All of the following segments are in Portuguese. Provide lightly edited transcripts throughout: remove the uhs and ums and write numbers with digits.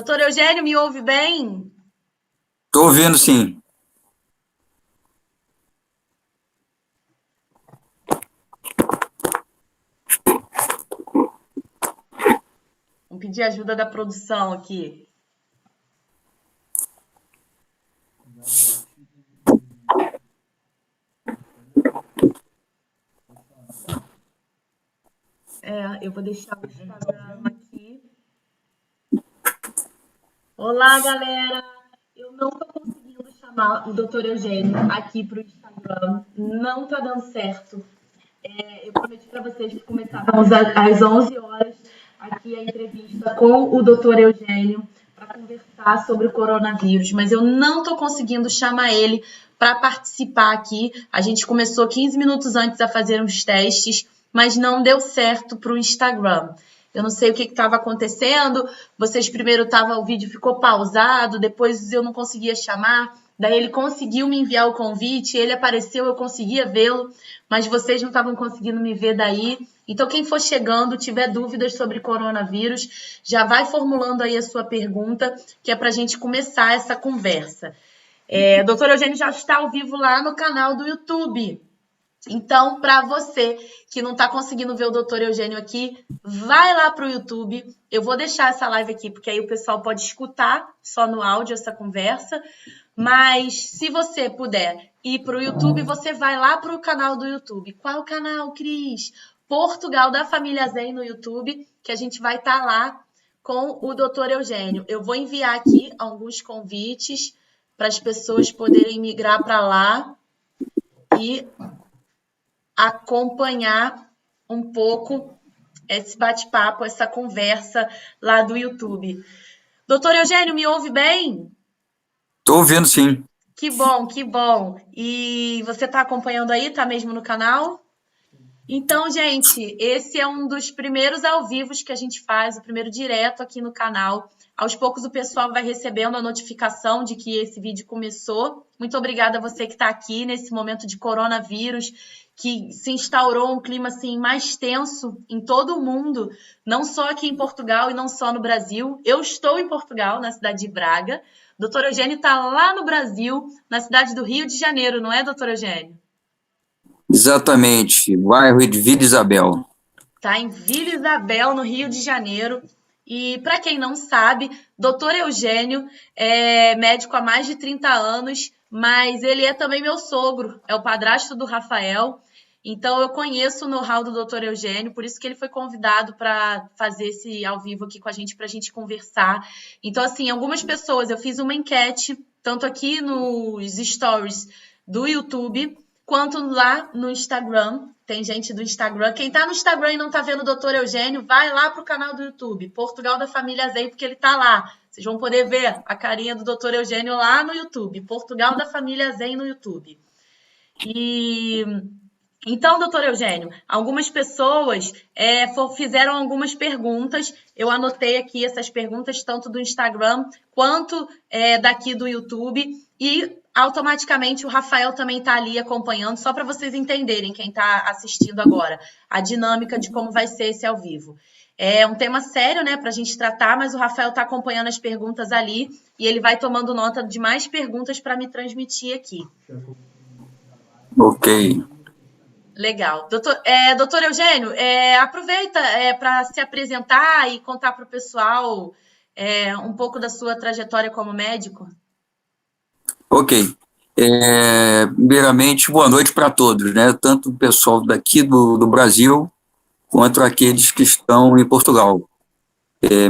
Doutor Eugênio, me ouve bem? Estou ouvindo, sim. Vamos pedir ajuda da produção aqui. Eu vou deixar o Instagram aqui. Olá, galera! Eu não tô conseguindo chamar o Dr. Eugênio aqui para o Instagram. Não tá dando certo. Eu prometi para vocês que começávamos às 11 horas aqui a entrevista com o Dr. Eugênio para conversar sobre o coronavírus, mas eu não tô conseguindo chamar ele para participar aqui. A gente começou 15 minutos antes a fazer uns testes, mas não deu certo para o Instagram. Eu não sei o que estava acontecendo. Vocês primeiro o vídeo ficou pausado, depois eu não conseguia chamar. Daí ele conseguiu me enviar o convite, ele apareceu, eu conseguia vê-lo, mas vocês não estavam conseguindo me ver daí. Então, quem for chegando, tiver dúvidas sobre coronavírus, já vai formulando aí a sua pergunta, que é para a gente começar essa conversa. Doutor Eugênio já está ao vivo lá no canal do YouTube. Então, para você que não está conseguindo ver o Dr. Eugênio aqui, vai lá para o YouTube. Eu vou deixar essa live aqui, porque aí o pessoal pode escutar só no áudio essa conversa. Mas se você puder ir para o YouTube, você vai lá para o canal do YouTube. Qual canal, Cris? Portugal da Família Zen no YouTube, que a gente vai estar lá com o Dr. Eugênio. Eu vou enviar aqui alguns convites para as pessoas poderem migrar para lá e acompanhar um pouco esse bate-papo, essa conversa lá do YouTube. Doutor Eugênio, me ouve bem? Estou ouvindo, sim. Que bom, que bom. E você está acompanhando aí? Está mesmo no canal? Então, gente, esse é um dos primeiros ao vivo que a gente faz, o primeiro direto aqui no canal. Aos poucos o pessoal vai recebendo a notificação de que esse vídeo começou. Muito obrigada a você que está aqui nesse momento de coronavírus, que se instaurou um clima assim mais tenso em todo o mundo, não só aqui em Portugal e não só no Brasil. Eu estou em Portugal, na cidade de Braga. Doutor Eugênio está lá no Brasil, na cidade do Rio de Janeiro, não é, doutor Eugênio? Exatamente. Bairro de Vila Isabel. Está em Vila Isabel, no Rio de Janeiro. E para quem não sabe, doutor Eugênio é médico há mais de 30 anos, mas ele é também meu sogro, é o padrasto do Rafael. Então eu conheço o know-how do doutor Eugênio, por isso que ele foi convidado para fazer esse ao vivo aqui com a gente, para a gente conversar. Então, assim, algumas pessoas, eu fiz uma enquete, tanto aqui nos stories do YouTube, quanto lá no Instagram. Tem gente do Instagram. Quem tá no Instagram e não tá vendo o Dr. Eugênio, vai lá pro canal do YouTube, Portugal da Família Zen, porque ele tá lá. Vocês vão poder ver a carinha do Dr. Eugênio lá no YouTube, Portugal da Família Zen no YouTube. E então, doutor Eugênio, algumas pessoas fizeram algumas perguntas. Eu anotei aqui essas perguntas, tanto do Instagram quanto daqui do YouTube. E automaticamente o Rafael também está ali acompanhando, só para vocês entenderem, quem está assistindo agora, a dinâmica de como vai ser esse ao vivo. É um tema sério, né, para a gente tratar, mas o Rafael está acompanhando as perguntas ali e ele vai tomando nota de mais perguntas para me transmitir aqui. Ok. Legal. Doutor Eugênio, aproveita para se apresentar e contar para o pessoal um pouco da sua trajetória como médico. Ok. Primeiramente, boa noite para todos, né? Tanto o pessoal daqui do Brasil, quanto aqueles que estão em Portugal.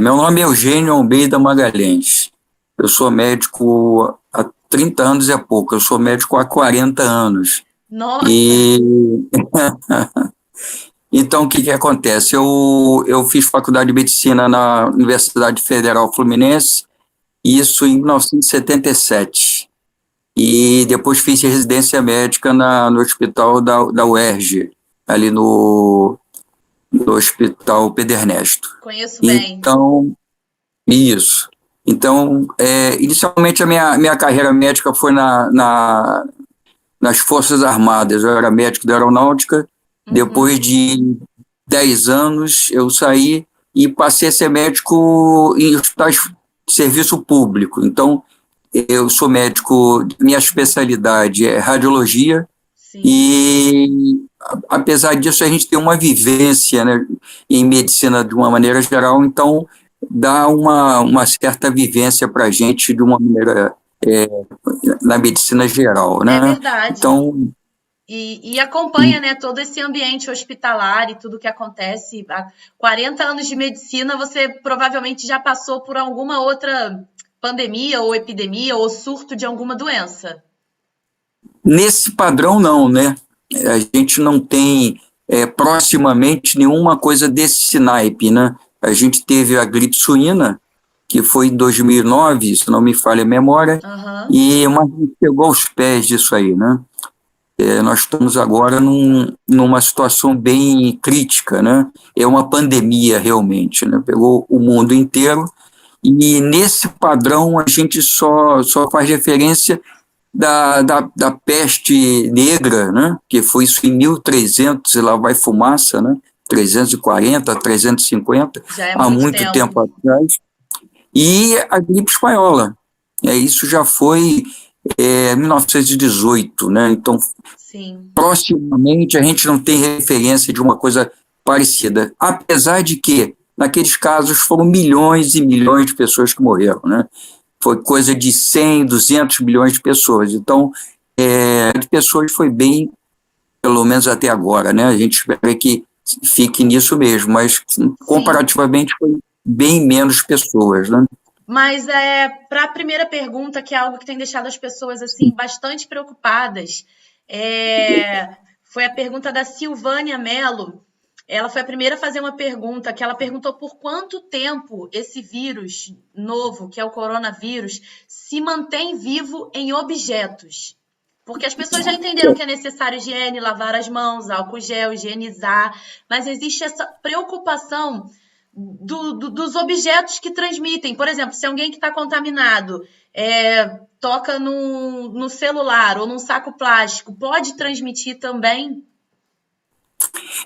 Meu nome é Eugênio Almeida Magalhães. Eu sou médico há 30 anos e pouco. Eu sou médico há 40 anos. Nossa! E então, o que acontece? Eu fiz faculdade de medicina na Universidade Federal Fluminense, isso em 1977. E depois fiz residência médica no hospital da UERJ, ali no Hospital Pedro Ernesto. Conheço bem. Então, isso. Então, inicialmente a minha carreira médica foi nas Forças Armadas. Eu era médico da Aeronáutica. Depois de 10 anos, eu saí e passei a ser médico em hospitais serviço público. Então, eu sou médico, minha especialidade é radiologia, Sim. e apesar disso a gente tem uma vivência, né, em medicina de uma maneira geral, então dá uma certa vivência para a gente de uma maneira na medicina geral, É né? verdade. Então, E acompanha, né, todo esse ambiente hospitalar e tudo que acontece. Há 40 anos de medicina, você provavelmente já passou por alguma outra pandemia ou epidemia ou surto de alguma doença. nesse padrão não, né? A gente não tem proximamente nenhuma coisa desse naipe, né? A gente teve a gripe suína, que foi em 2009, se não me falha a memória, Aham. e mas pegou aos pés disso aí, né? Nós estamos agora numa situação bem crítica, né? É uma pandemia realmente, né? Pegou o mundo inteiro e nesse padrão a gente só faz referência da peste negra, né? Que foi isso em 1300, e lá vai fumaça, né? 340, 350, Já é há muito muito tempo. tempo atrás, e a gripe espanhola. Isso já foi 1918, né? Então, Sim. proximamente a gente não tem referência de uma coisa parecida, apesar de que, naqueles casos, foram milhões e milhões de pessoas que morreram, né? Foi coisa de 100, 200 milhões de pessoas. Então, de pessoas foi bem, pelo menos até agora, né? A gente espera que fique nisso mesmo, mas Sim. comparativamente foi bem menos pessoas, né? Mas para a primeira pergunta, que é algo que tem deixado as pessoas assim bastante preocupadas, foi a pergunta da Silvânia Mello. Ela foi a primeira a fazer uma pergunta, que ela perguntou por quanto tempo esse vírus novo, que é o coronavírus, se mantém vivo em objetos. Porque as pessoas já entenderam que é necessário higiene, lavar as mãos, álcool gel, higienizar, mas existe essa preocupação dos objetos que transmitem. Por exemplo, se alguém que está contaminado toca no celular ou num saco plástico, pode transmitir também?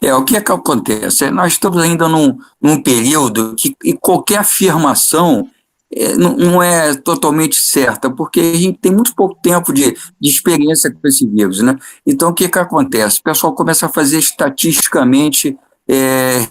O que é que acontece? Nós estamos ainda num período que e qualquer afirmação não é totalmente certa, porque a gente tem muito pouco tempo de experiência com esse vírus, né? Então, o que que acontece? O pessoal começa a fazer estatisticamente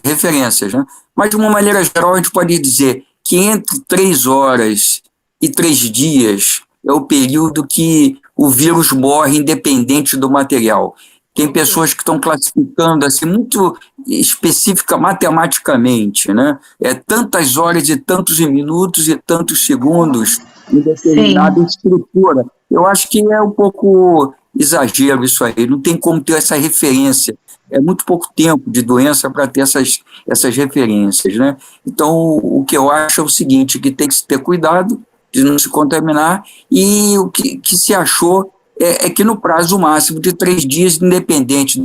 referências, né? Mas, de uma maneira geral, a gente pode dizer que entre 3 horas e 3 dias é o período que o vírus morre independente do material. Tem Ok. pessoas que estão classificando assim muito específica matematicamente, né? Tantas horas e tantos minutos e tantos segundos em determinada Sim. estrutura. Eu acho que é um pouco exagero isso aí. Não tem como ter essa referência. É muito pouco tempo de doença para ter essas referências, né? Então, o que eu acho é o seguinte, que tem que se ter cuidado de não se contaminar, e o que se achou é que no prazo máximo de 3 dias, independente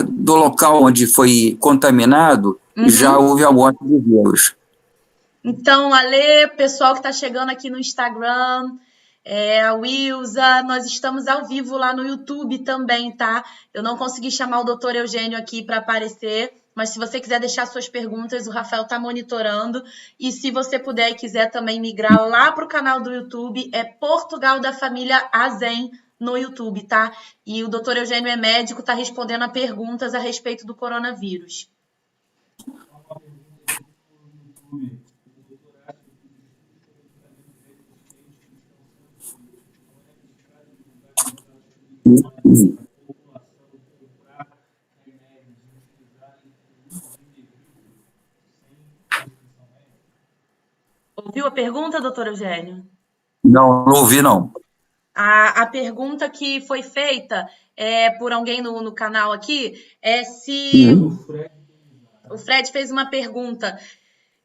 do local onde foi contaminado, já Uhum. houve a morte do vírus. Então, Ale, pessoal que está chegando aqui no Instagram, a Wilza, nós estamos ao vivo lá no YouTube também, tá? Eu não consegui chamar o doutor Eugênio aqui para aparecer, mas se você quiser deixar suas perguntas, o Rafael está monitorando. E se você puder e quiser também migrar lá para o canal do YouTube, é Portugal da Família Azen no YouTube, tá? E o doutor Eugênio é médico, está respondendo a perguntas a respeito do coronavírus. Ouviu a pergunta, doutor Eugênio? Não, não ouvi, não. A pergunta que foi feita por alguém no canal aqui é se o Fred fez uma pergunta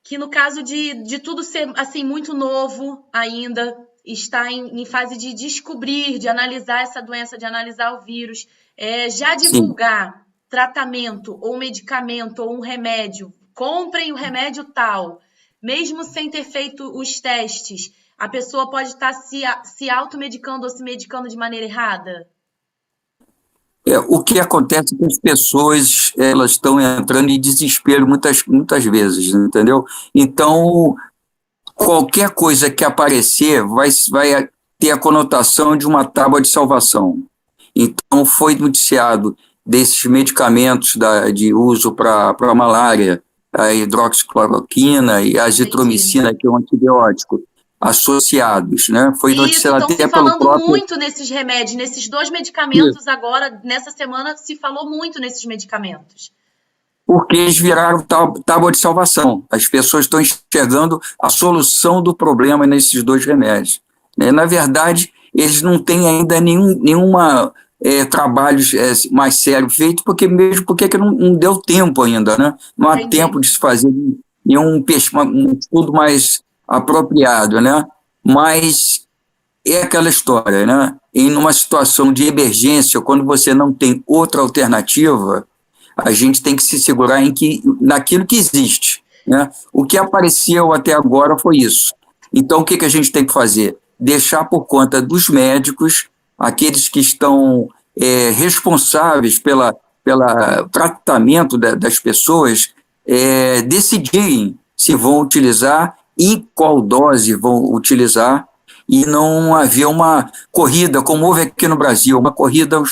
que no caso de tudo ser assim muito novo ainda, está em fase de descobrir, de analisar essa doença, de analisar o vírus, já Sim. divulgar tratamento ou medicamento ou um remédio, comprem o remédio tal, mesmo sem ter feito os testes, a pessoa pode estar se automedicando ou se medicando de maneira errada? O que acontece é que as pessoas elas estão entrando em desespero muitas vezes, entendeu? Então, qualquer coisa que aparecer vai ter a conotação de uma tábua de salvação. Então, foi noticiado desses medicamentos de uso para malária, a hidroxicloroquina e a azitromicina, que é um antibiótico, associados, né? Foi Isso, noticiado estão se até pelo falando próprio... muito nesses remédios, nesses 2 medicamentos agora, nessa semana, se falou muito nesses medicamentos. Porque eles viraram tábua de salvação. As pessoas estão enxergando a solução do problema nesses 2 remédios. Na verdade, eles não têm ainda nenhuma trabalho mais sério feito, porque que não deu tempo ainda, né? Não há Entendi. tempo de se fazer um estudo mais apropriado, né? Mas é aquela história, né? Em uma situação de emergência, quando você não tem outra alternativa, a gente tem que se segurar naquilo que existe, né? O que apareceu até agora foi isso. Então, o que a gente tem que fazer? Deixar por conta dos médicos, aqueles que estão responsáveis pelo tratamento das pessoas, decidirem se vão utilizar e qual dose vão utilizar, e não haver uma corrida, como houve aqui no Brasil, uma corrida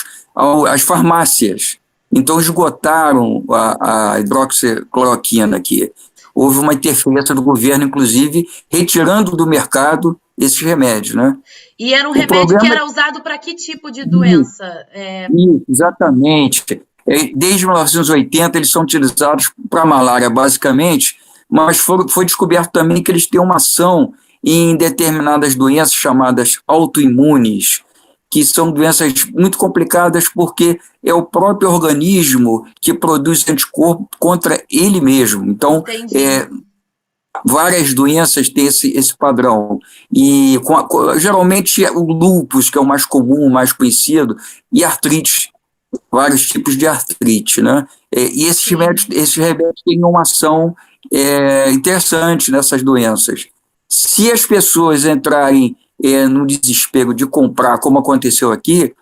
às farmácias. Então, esgotaram a hidroxicloroquina aqui. Houve uma interferência do governo, inclusive, retirando do mercado esses remédios, né? E era um remédio que era usado para que tipo de doença? Exatamente. Desde 1980, eles são utilizados para malária, basicamente, mas foi descoberto também que eles têm uma ação em determinadas doenças chamadas autoimunes, que são doenças muito complicadas porque é o próprio organismo que produz anticorpo contra ele mesmo. Então, várias doenças têm esse padrão. E geralmente o lúpus, que é o mais comum, mais conhecido, e artrite, vários tipos de artrite, né? E esses remédios têm uma ação interessante nessas doenças. Se as pessoas entrarem no desespero de comprar, como aconteceu aqui,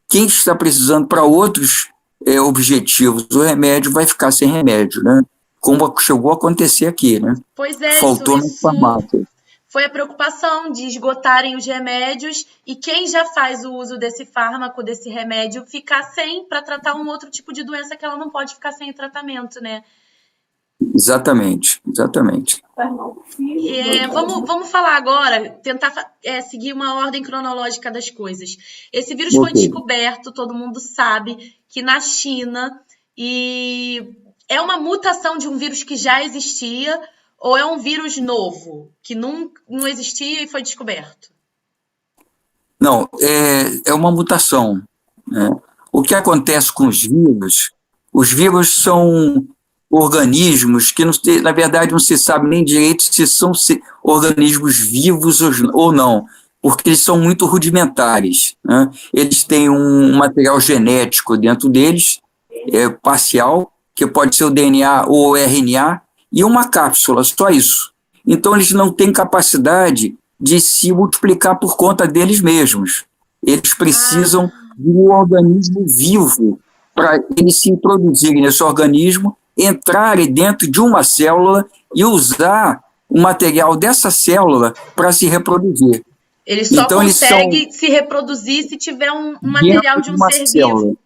quem está precisando para outros objetivos, o remédio vai ficar sem remédio, né? Como chegou a acontecer aqui, né? Pois é, faltou na farmácia. Foi a preocupação de esgotarem os remédios e quem já faz o uso desse fármaco, desse remédio, ficar sem para tratar um outro tipo de doença que ela não pode ficar sem tratamento, né? Exatamente. Vamos falar agora, tentar seguir uma ordem cronológica das coisas. Esse vírus foi descoberto, todo mundo sabe, que na China, e é uma mutação de um vírus que já existia ou é um vírus novo, que não existia e foi descoberto? Não, é uma mutação, né? O que acontece com os vírus são organismos que, na verdade, não se sabe nem direito se são organismos vivos ou não, porque eles são muito rudimentares, né? Eles têm um material genético dentro deles, parcial, que pode ser o DNA ou o RNA, e uma cápsula, só isso. Então, eles não têm capacidade de se multiplicar por conta deles mesmos. Eles precisam de um organismo vivo para eles se introduzirem nesse organismo, entrarem dentro de uma célula e usar o material dessa célula para se reproduzir. Ele só consegue se reproduzir se tiver um material de um ser vivo.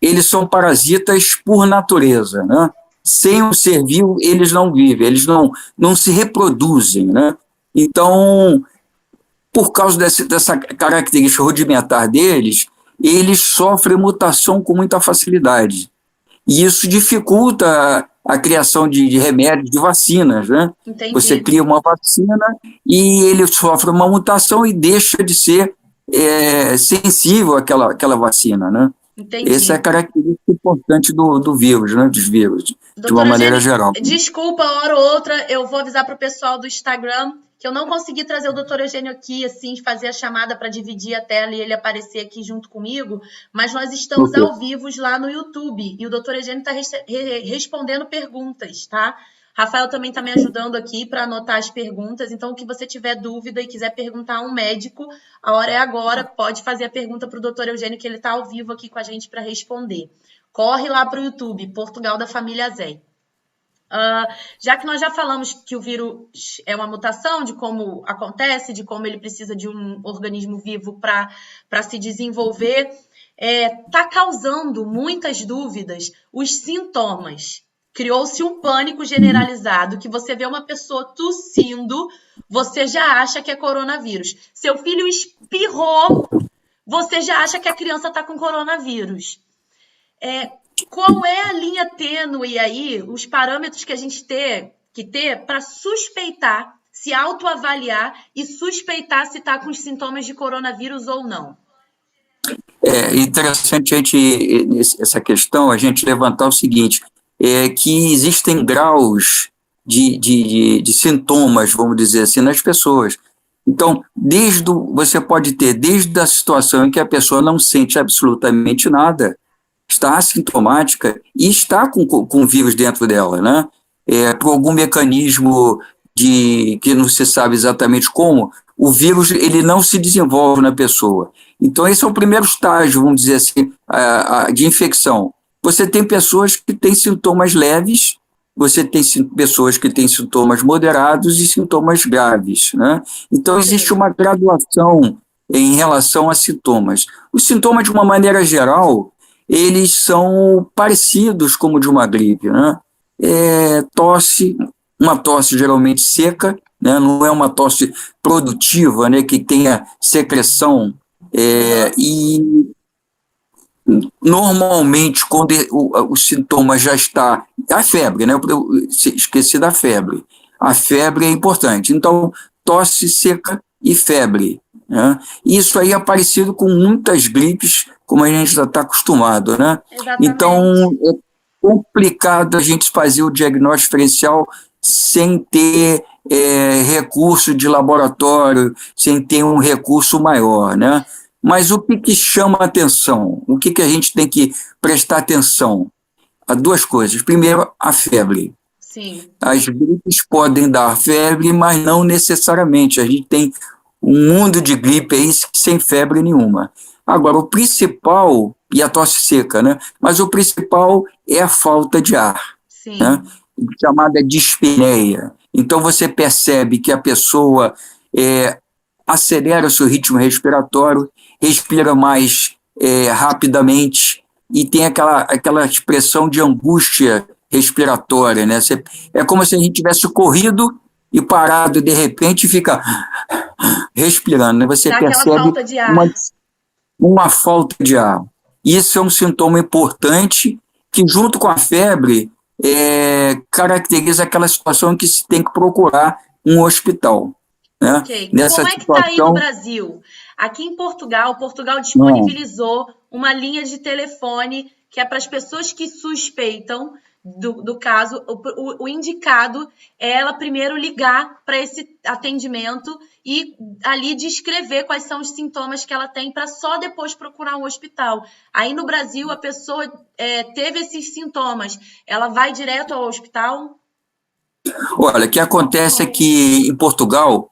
Eles são parasitas por natureza, né? Sem um ser vivo, eles não vivem, eles não se reproduzem, né? Então, por causa dessa característica rudimentar deles, eles sofrem mutação com muita facilidade. E isso dificulta a criação de remédios, de vacinas, né? Entendi. Você cria uma vacina e ele sofre uma mutação e deixa de ser sensível àquela vacina, né? Entendi. Essa é a característica importante do vírus, né? Dos vírus, de uma maneira geral. Desculpa, hora ou outra, eu vou avisar para o pessoal do Instagram que eu não consegui trazer o Dr. Eugênio aqui, assim, fazer a chamada para dividir a tela e ele aparecer aqui junto comigo, mas nós estamos ao vivo lá no YouTube e o Dr. Eugênio está respondendo perguntas, tá? Rafael também está me ajudando aqui para anotar as perguntas, então o que você tiver dúvida e quiser perguntar a um médico, a hora é agora, pode fazer a pergunta para o Dr. Eugênio, que ele está ao vivo aqui com a gente para responder. Corre lá para o YouTube, Portugal da Família Zé. Já que nós já falamos que o vírus é uma mutação, de como acontece, de como ele precisa de um organismo vivo para se desenvolver, está causando muitas dúvidas os sintomas. Criou-se um pânico generalizado, que você vê uma pessoa tossindo, você já acha que é coronavírus. Seu filho espirrou, você já acha que a criança está com coronavírus. Qual é a linha tênue aí, os parâmetros que a gente tem que ter para suspeitar, se autoavaliar e suspeitar se está com os sintomas de coronavírus ou não? É interessante essa questão, a gente levantar o seguinte, que existem graus de sintomas, vamos dizer assim, nas pessoas. Então, você pode ter desde a situação em que a pessoa não sente absolutamente nada, está assintomática e está com vírus dentro dela, né? Por algum mecanismo que não se sabe exatamente como, o vírus ele não se desenvolve na pessoa. Então, esse é o primeiro estágio, vamos dizer assim, de infecção. Você tem pessoas que têm sintomas leves, você tem pessoas que têm sintomas moderados e sintomas graves, né? Então, existe uma graduação em relação a sintomas. Os sintomas, de uma maneira geral, eles são parecidos como de uma gripe, né? Tosse, uma tosse geralmente seca, né? Não é uma tosse produtiva, né? Que tenha secreção, e normalmente quando o sintoma já está, a febre, né? Eu esqueci da febre. A febre é importante. Então, tosse seca e febre, né? Isso aí é parecido com muitas gripes, como a gente já está acostumado, né? Exatamente. Então, é complicado a gente fazer o diagnóstico diferencial sem ter recurso de laboratório, sem ter um recurso maior, né? Mas o que chama a atenção? O que a gente tem que prestar atenção? Há duas coisas. Primeiro, a febre. Sim. As gripes podem dar febre, mas não necessariamente. A gente tem um mundo de gripe aí sem febre nenhuma. Agora, o principal, e a tosse seca, né? Mas o principal é a falta de ar, Sim. Né? Chamada dispneia. Então, você percebe que a pessoa acelera o seu ritmo respiratório, respira mais rapidamente e tem aquela expressão de angústia respiratória, né? É como se a gente tivesse corrido e parado de repente e fica respirando, né? Você percebe falta de ar. Uma falta de ar. Isso é um sintoma importante que, junto com a febre, caracteriza aquela situação em que se tem que procurar um hospital. Né? Okay. Como é que está aí no Brasil? Aqui em Portugal disponibilizou uma linha de telefone que é para as pessoas que suspeitam do caso. O indicado é ela primeiro ligar para esse atendimento e ali descrever quais são os sintomas que ela tem para só depois procurar um hospital. Aí no Brasil a pessoa teve esses sintomas, ela vai direto ao hospital? Olha, o que acontece é que em Portugal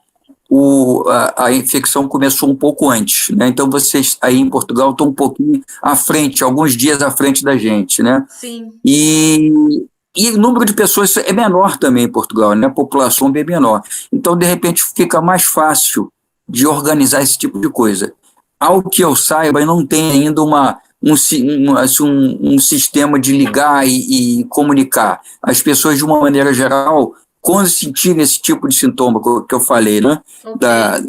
a infecção começou um pouco antes, né? Então vocês aí em Portugal estão um pouquinho à frente, alguns dias à frente da gente, né? Sim. E o número de pessoas é menor também em Portugal, né? A população é bem menor. Então, de repente, fica mais fácil de organizar esse tipo de coisa. Ao que eu saiba, não tem ainda um sistema de ligar e comunicar. As pessoas, de uma maneira geral, quando sentirem esse tipo de sintoma que eu falei, né? Okay. Da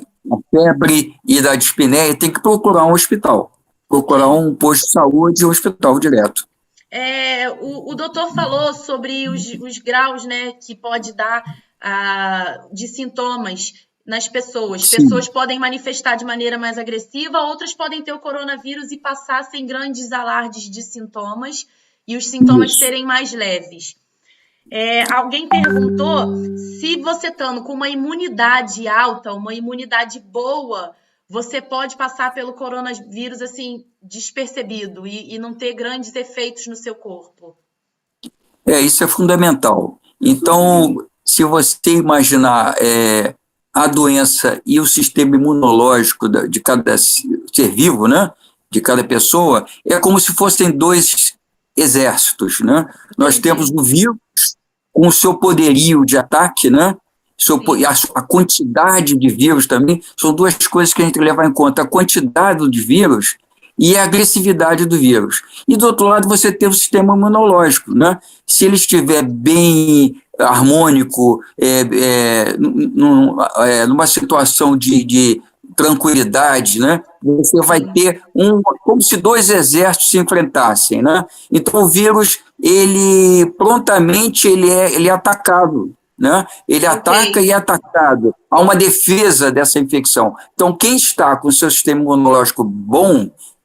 febre e da dispneia, tem que procurar um hospital. Procurar um posto de saúde e um hospital direto. O doutor falou sobre os graus, né, que pode dar de sintomas nas pessoas. Sim. Pessoas podem manifestar de maneira mais agressiva, outras podem ter o coronavírus e passar sem grandes alardes de sintomas e os sintomas serem mais leves. Alguém perguntou se você estando com uma imunidade alta, uma imunidade boa, você pode passar pelo coronavírus assim despercebido e não ter grandes efeitos no seu corpo. Isso é fundamental. Então, se você imaginar a doença e o sistema imunológico de cada ser vivo, né, de cada pessoa, é como se fossem dois exércitos, né? Nós temos o vírus com o seu poderio de ataque, né? A quantidade de vírus também, são duas coisas que a gente tem que levar em conta: a quantidade de vírus e a agressividade do vírus. E do outro lado você tem o sistema imunológico, né? Se ele estiver bem harmônico, numa situação de tranquilidade, né? Você vai ter como se dois exércitos se enfrentassem, né? Então o vírus, ele prontamente ele é atacado, né? Ele ataca e é atacado. Há uma defesa dessa infecção. Então quem está com o seu sistema imunológico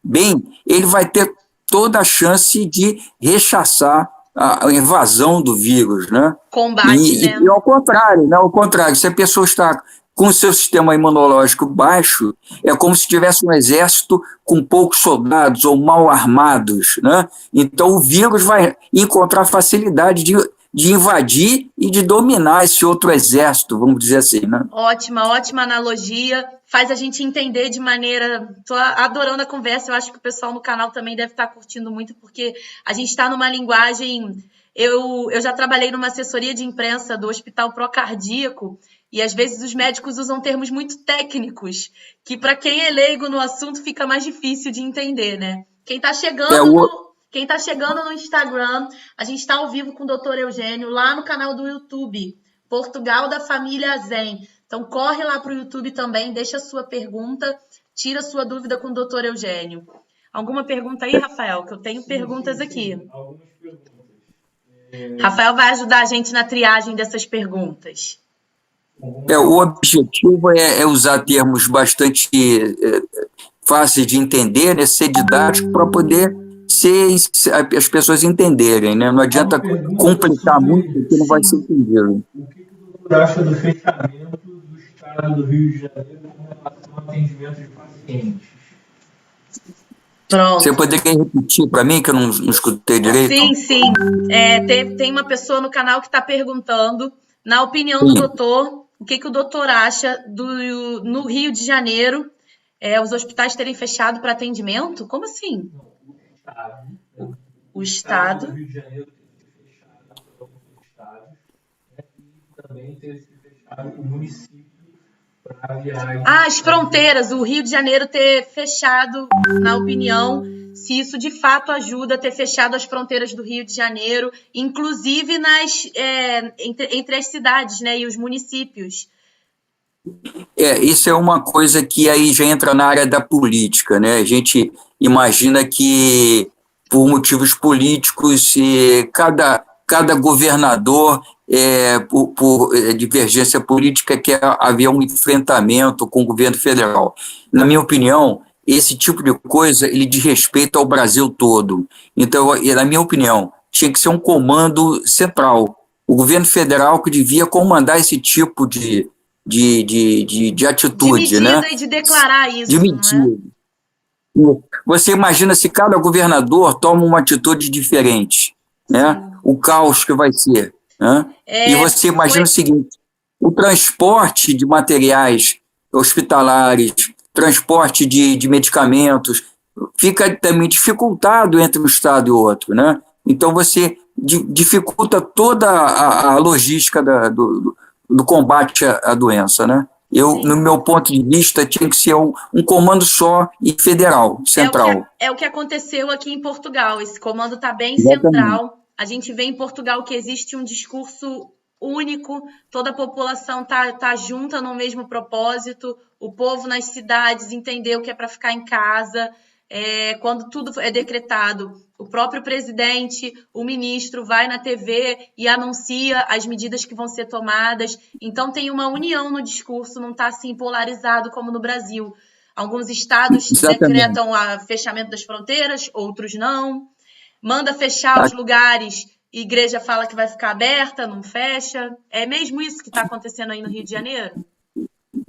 bem, ele vai ter toda a chance de rechaçar a invasão do vírus, né? Combate, né? E ao contrário, né? Ao contrário, se a pessoa está com o seu sistema imunológico baixo, é como se tivesse um exército com poucos soldados ou mal armados, né? Então o vírus vai encontrar facilidade de invadir e de dominar esse outro exército, vamos dizer assim, né? Ótima analogia. Faz a gente entender de maneira... Tô adorando a conversa, eu acho que o pessoal no canal também deve estar curtindo muito, porque a gente está numa linguagem... Eu já trabalhei numa assessoria de imprensa do Hospital Procardíaco, e às vezes os médicos usam termos muito técnicos, que para quem é leigo no assunto fica mais difícil de entender, né? Quem está chegando no Instagram, a gente está ao vivo com o Dr. Eugênio, lá no canal do YouTube, Portugal da Família Zen. Então, corre lá para o YouTube também, deixa a sua pergunta, tira a sua dúvida com o Dr. Eugênio. Alguma pergunta aí, Rafael? Que eu tenho perguntas aqui. Algumas perguntas. Rafael vai ajudar a gente na triagem dessas perguntas. O objetivo é usar termos bastante fáceis de entender, né, ser didático, para poder as pessoas entenderem, né? Não adianta complicar muito, porque não vai ser entendido. O que o doutor acha do fechamento do estado do Rio de Janeiro com relação ao atendimento de pacientes? Pronto. Você poderia repetir para mim, que eu não escutei direito? Sim. Tem uma pessoa no canal que está perguntando, na opinião do doutor, o que o doutor acha no Rio de Janeiro, os hospitais terem fechado para atendimento? Como assim? O Estado do Rio de Janeiro ter fechado para alguns estados, né, e também ter fechado o município para viagem. As fronteiras, o Rio de Janeiro ter fechado, na opinião, se isso de fato ajuda a ter fechado as fronteiras do Rio de Janeiro, inclusive entre as cidades, né, e os municípios. Isso é uma coisa que aí já entra na área da política, né? A gente imagina que, por motivos políticos, cada governador, por divergência política, quer haver um enfrentamento com o governo federal. Na minha opinião, esse tipo de coisa ele diz respeito ao Brasil todo. Então, na minha opinião, tinha que ser um comando central. O governo federal que devia comandar esse tipo de atitude, de né? medida e de declarar isso. De medida. Né? Você imagina se cada governador toma uma atitude diferente, né? O caos que vai ser, né? E você imagina o seguinte: o transporte de materiais hospitalares, transporte de medicamentos, fica também dificultado entre um estado e outro, né? Então você dificulta toda a logística do combate à doença, né? No meu ponto de vista, tinha que ser um comando só e federal, central. É o que aconteceu aqui em Portugal. Esse comando está bem Exatamente. Central. A gente vê em Portugal que existe um discurso único, toda a população tá junta no mesmo propósito, o povo nas cidades entendeu que é para ficar em casa. Quando tudo é decretado, o próprio presidente, o ministro vai na TV e anuncia as medidas que vão ser tomadas. Então tem uma união no discurso, não está assim polarizado como no Brasil. Alguns estados decretam o fechamento das fronteiras, outros não. Manda fechar os lugares, a igreja fala que vai ficar aberta, não fecha. É mesmo isso que está acontecendo aí no Rio de Janeiro?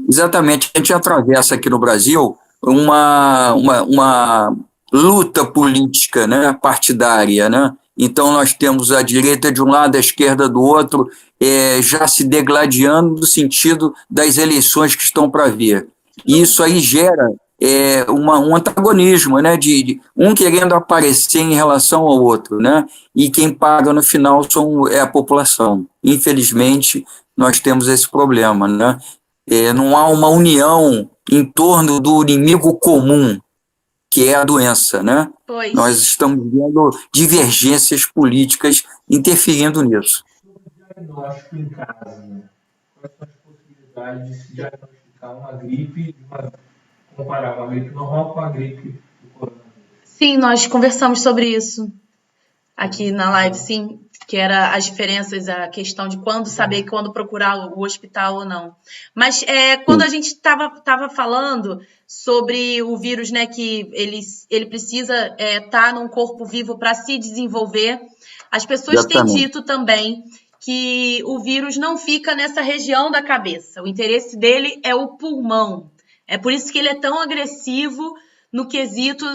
Exatamente. A gente atravessa aqui no Brasil uma luta política, né, partidária, né? Então nós temos a direita de um lado, a esquerda do outro, já se degladiando no sentido das eleições que estão para vir. E isso aí gera um antagonismo, né, de um querendo aparecer em relação ao outro, né, e quem paga no final é a população. Infelizmente, nós temos esse problema, né, não há uma união em torno do inimigo comum, que é a doença, né? Pois. Nós estamos vendo divergências políticas interferindo nisso. Sobre o diagnóstico em casa, né? Quais são as possibilidades de se diagnosticar uma gripe, comparar uma gripe normal com a gripe do coronavírus? Sim, nós conversamos sobre isso aqui na live, sim, que era as diferenças, a questão de quando saber, quando procurar o hospital ou não. Mas quando a gente estava falando sobre o vírus, né, que ele precisa estar num corpo vivo para se desenvolver, as pessoas têm dito também que o vírus não fica nessa região da cabeça. O interesse dele é o pulmão. É por isso que ele é tão agressivo no quesito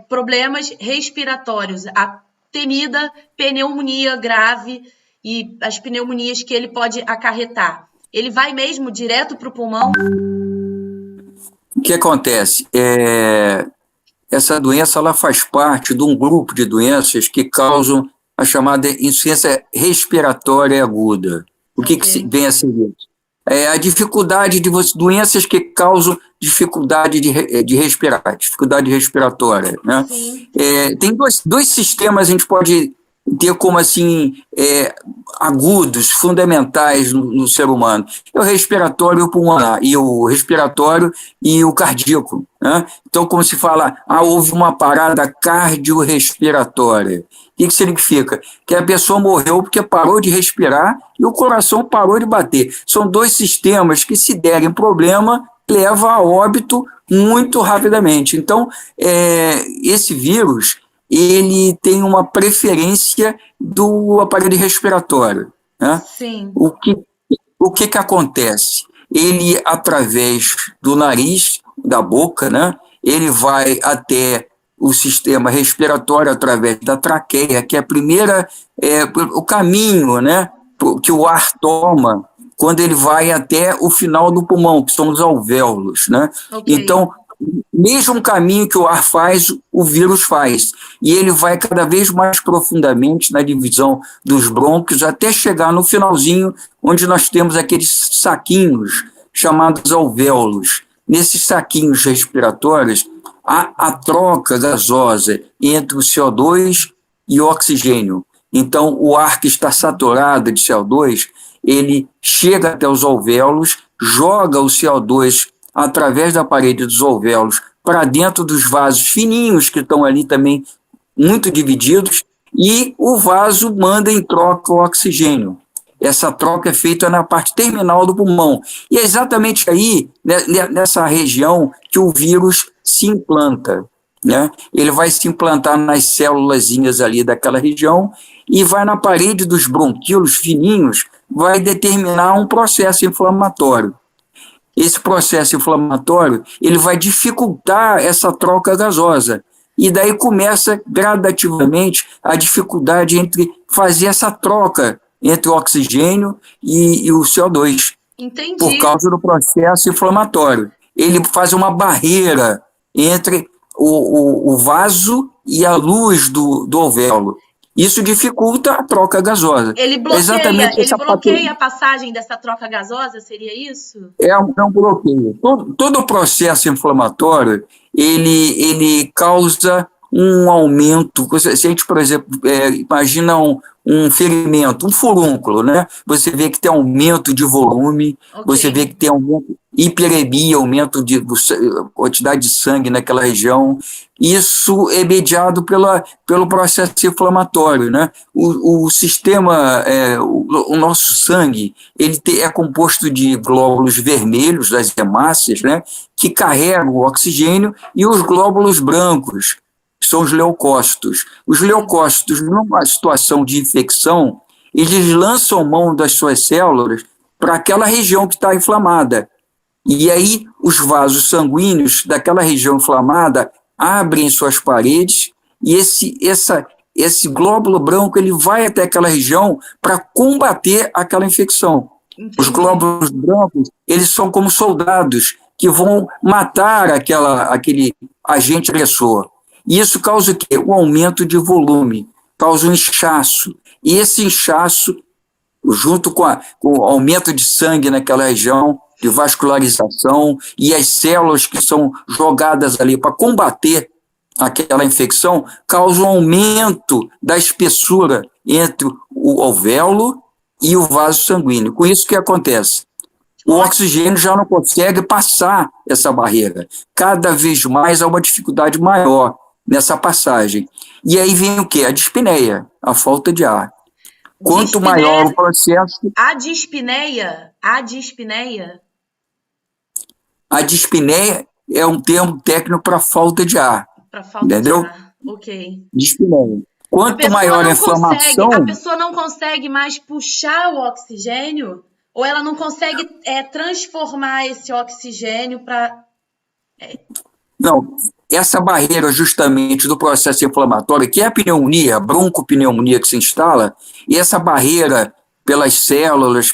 problemas respiratórios, a temida pneumonia grave e as pneumonias que ele pode acarretar. Ele vai mesmo direto para o pulmão? O que acontece? Essa doença ela faz parte de um grupo de doenças que causam a chamada insuficiência respiratória aguda. O que vem a seguir? A dificuldade de doenças que causam dificuldade de respirar, dificuldade respiratória, né? Tem dois sistemas a gente pode ter como assim agudos, fundamentais no ser humano: é o respiratório e o pulmonar, e o respiratório e o cardíaco, né? Então, como se fala, houve uma parada cardiorrespiratória. O que significa? Que a pessoa morreu porque parou de respirar e o coração parou de bater. São dois sistemas que, se derem problema, levam a óbito muito rapidamente. Então, esse vírus ele tem uma preferência do aparelho respiratório, né? Sim. O que acontece? Ele, através do nariz, da boca, né, ele vai até o sistema respiratório através da traqueia, que é o caminho, né, que o ar toma quando ele vai até o final do pulmão, que são os alvéolos, né? Okay. Então, mesmo caminho que o ar faz, o vírus faz. E ele vai cada vez mais profundamente na divisão dos brônquios, até chegar no finalzinho, onde nós temos aqueles saquinhos chamados alvéolos. Nesses saquinhos respiratórios, há a troca gasosa entre o CO2 e o oxigênio. Então, o ar que está saturado de CO2, ele chega até os alvéolos, joga o CO2 através da parede dos alvéolos para dentro dos vasos fininhos, que estão ali também muito divididos, e o vaso manda em troca o oxigênio. Essa troca é feita na parte terminal do pulmão. E é exatamente aí, nessa região, que o vírus se implanta, né? Ele vai se implantar nas célulazinhas ali daquela região e vai na parede dos bronquíolos fininhos, vai determinar um processo inflamatório. Esse processo inflamatório ele vai dificultar essa troca gasosa. E daí começa gradativamente a dificuldade entre fazer essa troca entre o oxigênio e o CO2. Entendi. Por causa do processo inflamatório. Ele faz uma barreira entre o vaso e a luz do alvéolo. Isso dificulta a troca gasosa. Ele bloqueia a passagem dessa troca gasosa, seria isso? É um bloqueio. Todo o processo inflamatório, ele causa um aumento. Se a gente, por exemplo, imagina um ferimento, um furúnculo, né? Você vê que tem aumento de volume, você vê que tem aumento, hiperemia, aumento de quantidade de sangue naquela região. Isso é mediado pelo processo inflamatório, né? O sistema, o nosso sangue, ele é composto de glóbulos vermelhos, das hemácias, né? Que carregam o oxigênio, e os glóbulos brancos, que são os leucócitos. Os leucócitos, numa situação de infecção, eles lançam mão das suas células para aquela região que está inflamada. E aí os vasos sanguíneos daquela região inflamada abrem suas paredes e esse glóbulo branco ele vai até aquela região para combater aquela infecção. Entendi. Os glóbulos brancos eles são como soldados que vão matar aquele agente agressor. E isso causa o quê? Um aumento de volume, causa um inchaço. E esse inchaço, junto com o aumento de sangue naquela região, de vascularização, e as células que são jogadas ali para combater aquela infecção, causa um aumento da espessura entre o alvéolo e o vaso sanguíneo. Com isso, o que acontece? O oxigênio já não consegue passar essa barreira. Cada vez mais há uma dificuldade maior nessa passagem. E aí vem o quê? A dispneia, a falta de ar. Quanto maior o processo... A dispneia? A dispneia? A dispneia é um termo técnico para falta de ar. Para falta entendeu? de ar. Ok. Dispneia. Quanto maior a inflamação... A pessoa não consegue mais puxar o oxigênio? Ou ela não consegue transformar esse oxigênio para... Não, essa barreira justamente do processo inflamatório, que é a pneumonia, a broncopneumonia que se instala, e essa barreira pelas células,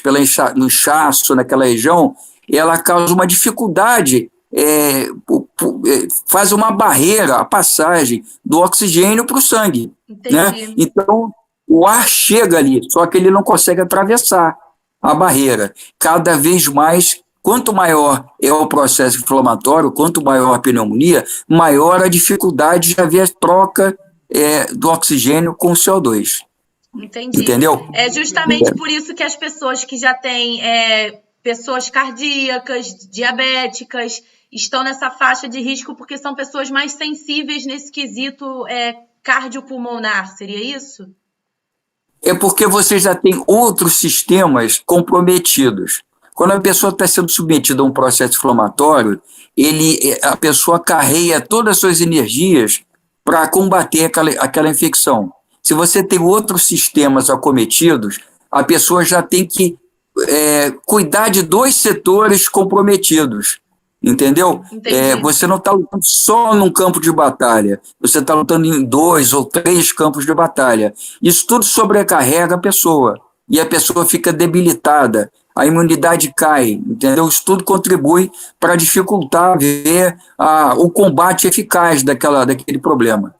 no inchaço naquela região, ela causa uma dificuldade, faz uma barreira, a passagem do oxigênio para o sangue. Né? Então, o ar chega ali, só que ele não consegue atravessar a barreira. Cada vez mais, quanto maior é o processo inflamatório, quanto maior a pneumonia, maior a dificuldade de haver troca do oxigênio com o CO2. Entendi. Entendeu? É justamente por isso que as pessoas que já têm pessoas cardíacas, diabéticas, estão nessa faixa de risco porque são pessoas mais sensíveis nesse quesito cardiopulmonar, seria isso? É porque você já tem outros sistemas comprometidos. Quando a pessoa está sendo submetida a um processo inflamatório, a pessoa carrega todas as suas energias para combater aquela infecção. Se você tem outros sistemas acometidos, a pessoa já tem que cuidar de dois setores comprometidos. Entendeu? Você não está lutando só num campo de batalha, você está lutando em 2 ou 3 campos de batalha. Isso tudo sobrecarrega a pessoa, e a pessoa fica debilitada, a imunidade cai, entendeu? Isso tudo contribui para dificultar ver o combate eficaz daquele problema.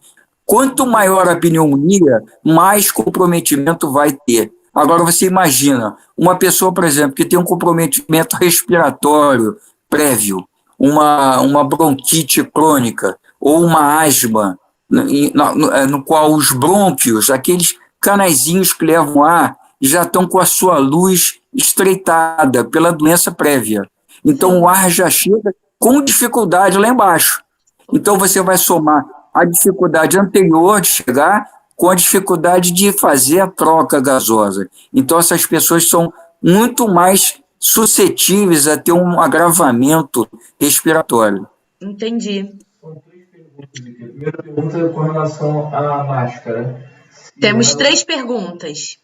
Quanto maior a pneumonia, mais comprometimento vai ter. Agora você imagina, uma pessoa, por exemplo, que tem um comprometimento respiratório prévio, uma bronquite crônica ou uma asma, no qual os brônquios, aqueles canaizinhos que levam ar, já estão com a sua luz estreitada pela doença prévia. Então o ar já chega com dificuldade lá embaixo. Então você vai somar a dificuldade anterior de chegar com a dificuldade de fazer a troca gasosa. Então essas pessoas são muito mais suscetíveis a ter um agravamento respiratório. Entendi. São 3 perguntas aqui. A primeira pergunta é com relação à máscara. Temos 3 perguntas.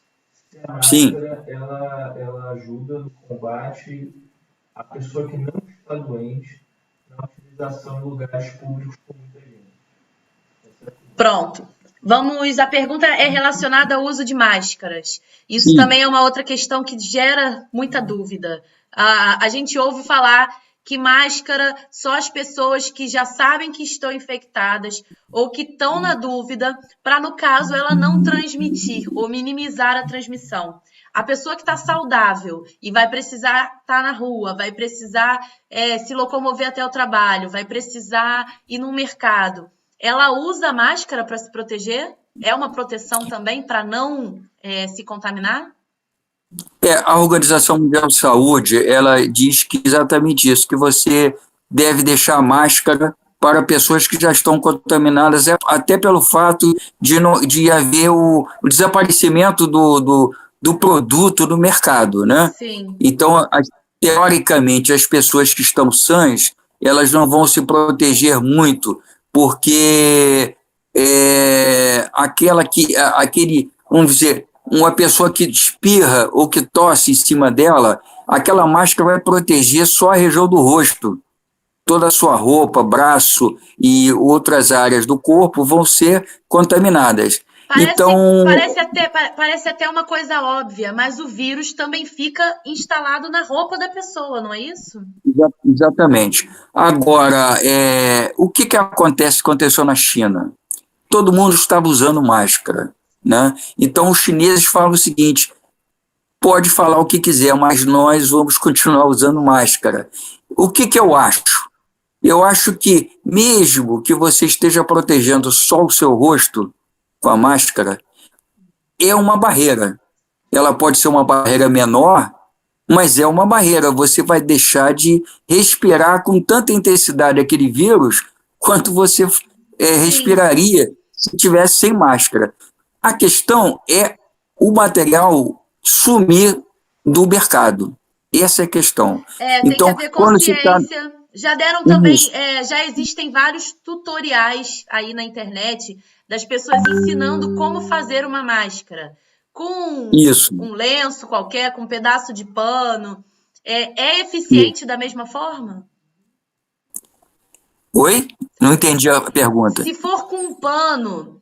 Se a máscara, ela ajuda no combate a pessoa que não está doente na utilização em lugares públicos com muita gente. Pronto. A pergunta é relacionada ao uso de máscaras. Isso Sim. também é uma outra questão que gera muita dúvida. A gente ouve falar que máscara só as pessoas que já sabem que estão infectadas ou que estão na dúvida, para, no caso, ela não transmitir ou minimizar a transmissão. A pessoa que está saudável e vai precisar estar na rua, vai precisar se locomover até o trabalho, vai precisar ir no mercado, ela usa máscara para se proteger? É uma proteção também para não se contaminar? A Organização Mundial de Saúde, ela diz que exatamente isso, que você deve deixar a máscara para pessoas que já estão contaminadas, até pelo fato de haver o desaparecimento do produto no mercado, né? Sim. Então, teoricamente, as pessoas que estão sãs, elas não vão se proteger muito, porque vamos dizer, uma pessoa que espirra ou que tosse em cima dela, aquela máscara vai proteger só a região do rosto. Toda a sua roupa, braço e outras áreas do corpo vão ser contaminadas. Então, Parece até uma coisa óbvia, mas o vírus também fica instalado na roupa da pessoa, não é isso? exatamente. Agora, o que aconteceu na China? Todo mundo estava usando máscara, né? Então, os chineses falam o seguinte: pode falar o que quiser, mas nós vamos continuar usando máscara. O que eu acho? Eu acho que, mesmo que você esteja protegendo só o seu rosto com a máscara, é uma barreira. Ela pode ser uma barreira menor, mas é uma barreira. Você vai deixar de respirar com tanta intensidade aquele vírus quanto você Sim. respiraria se tivesse sem máscara. A questão é o material sumir do mercado. Essa é a questão. Tem que Então, haver quando se está... consciência. Já deram também, Isso, já existem vários tutoriais aí na internet das pessoas ensinando como fazer uma máscara. Com isso. um lenço qualquer, com um pedaço de pano. É eficiente da mesma forma? Oi? Não entendi a pergunta. Se for com um Ah, pano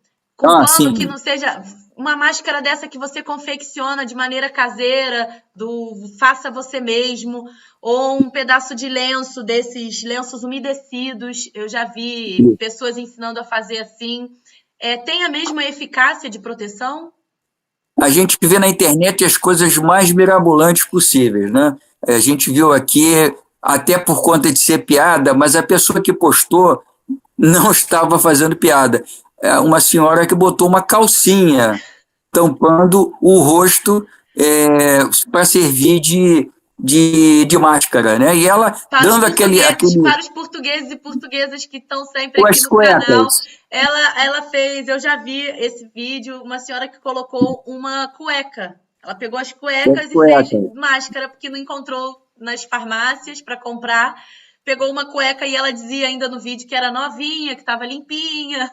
que sim. não seja uma máscara dessa que você confecciona de maneira caseira, do faça você mesmo, ou um pedaço de lenço, desses lenços umedecidos, eu já vi pessoas ensinando a fazer assim. Tem a mesma eficácia de proteção? A gente vê na internet as coisas mais mirabolantes possíveis, né? A gente viu aqui, até por conta de ser piada, mas a pessoa que postou não estava fazendo piada. Uma senhora que botou uma calcinha tampando o rosto para servir de máscara, né? E ela dando Para os portugueses e portuguesas que estão sempre aqui as no canal, cuecas, ela fez, eu já vi esse vídeo, uma senhora que colocou uma cueca. Ela pegou as as cuecas e fez cuecas. máscara, porque não encontrou nas farmácias para comprar. Pegou uma cueca e ela dizia ainda no vídeo que era novinha, que estava limpinha.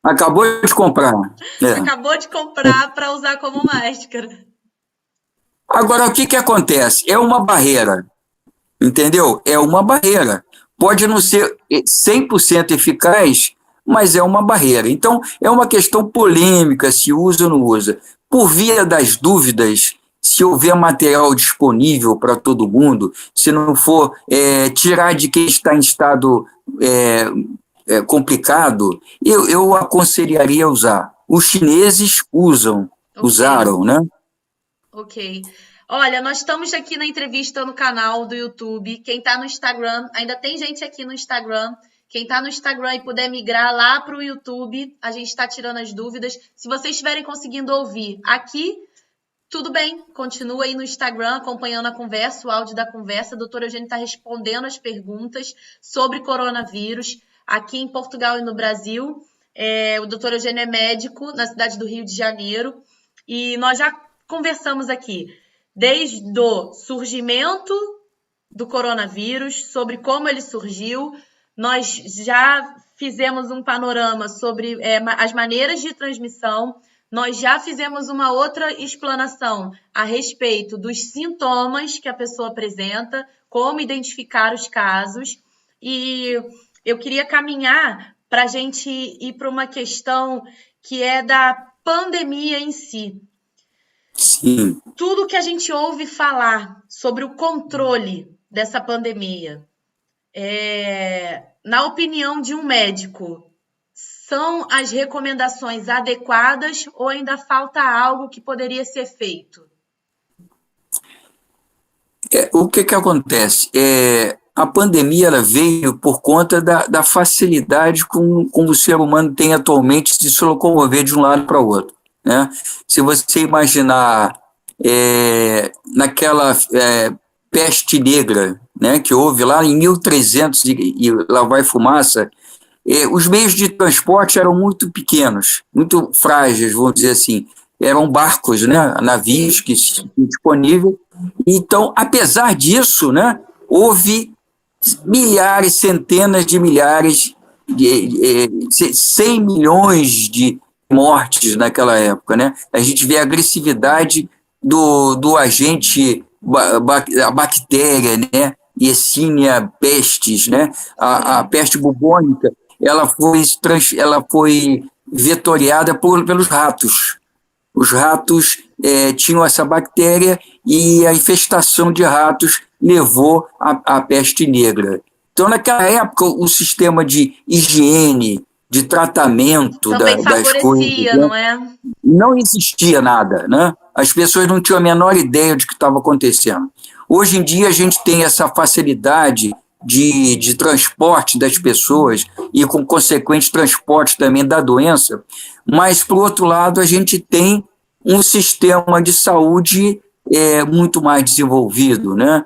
Acabou de comprar. Acabou de comprar para usar como máscara. Agora, o que acontece? É uma barreira, entendeu? É uma barreira. Pode não ser 100% eficaz, mas é uma barreira. Então, é uma questão polêmica se usa ou não usa. Por via das dúvidas, se houver material disponível para todo mundo, se não for tirar de quem está em estado complicado, eu aconselharia usar. Os chineses usaram, né? Ok. Olha, nós estamos aqui na entrevista no canal do YouTube. Quem está no Instagram, ainda tem gente aqui no Instagram. Quem está no Instagram e puder migrar lá para o YouTube, a gente está tirando as dúvidas. Se vocês estiverem conseguindo ouvir aqui, tudo bem, continua aí no Instagram acompanhando a conversa, o áudio da conversa. A doutora Eugênia está respondendo as perguntas sobre coronavírus aqui em Portugal e no Brasil. O doutor Eugênio é médico na cidade do Rio de Janeiro e nós já conversamos aqui desde o surgimento do coronavírus, sobre como ele surgiu. Nós já fizemos um panorama sobre as maneiras de transmissão. Nós já fizemos uma outra explanação a respeito dos sintomas que a pessoa apresenta, como identificar os casos. E eu queria caminhar para a gente ir para uma questão que é da pandemia em si. Sim. Tudo que a gente ouve falar sobre o controle dessa pandemia, na opinião de um médico, são as recomendações adequadas ou ainda falta algo que poderia ser feito? O que acontece? A pandemia ela veio por conta da facilidade com o ser humano tem atualmente de se locomover de um lado para o outro, né? Se você imaginar naquela peste negra, né, que houve lá em 1300 e lá vai fumaça, os meios de transporte eram muito pequenos, muito frágeis, vamos dizer assim. Eram barcos, né, navios que disponíveis. Então, apesar disso, né, houve milhares, centenas de milhares, 100 milhões de mortes naquela época, né? A gente vê a agressividade do agente, a bactéria, né? Yersinia pestis, né? A peste bubônica, ela foi vetoriada pelos ratos. Os ratos tinham essa bactéria e a infestação de ratos levou à peste negra. Então, naquela época, o sistema de higiene, de tratamento Também das coisas, favorecia, não é? não existia nada, né? As pessoas não tinham a menor ideia de que estava acontecendo. Hoje em dia, a gente tem essa facilidade de transporte das pessoas e, com consequente, transporte também da doença, mas, por outro lado, a gente tem um sistema de saúde muito mais desenvolvido, né?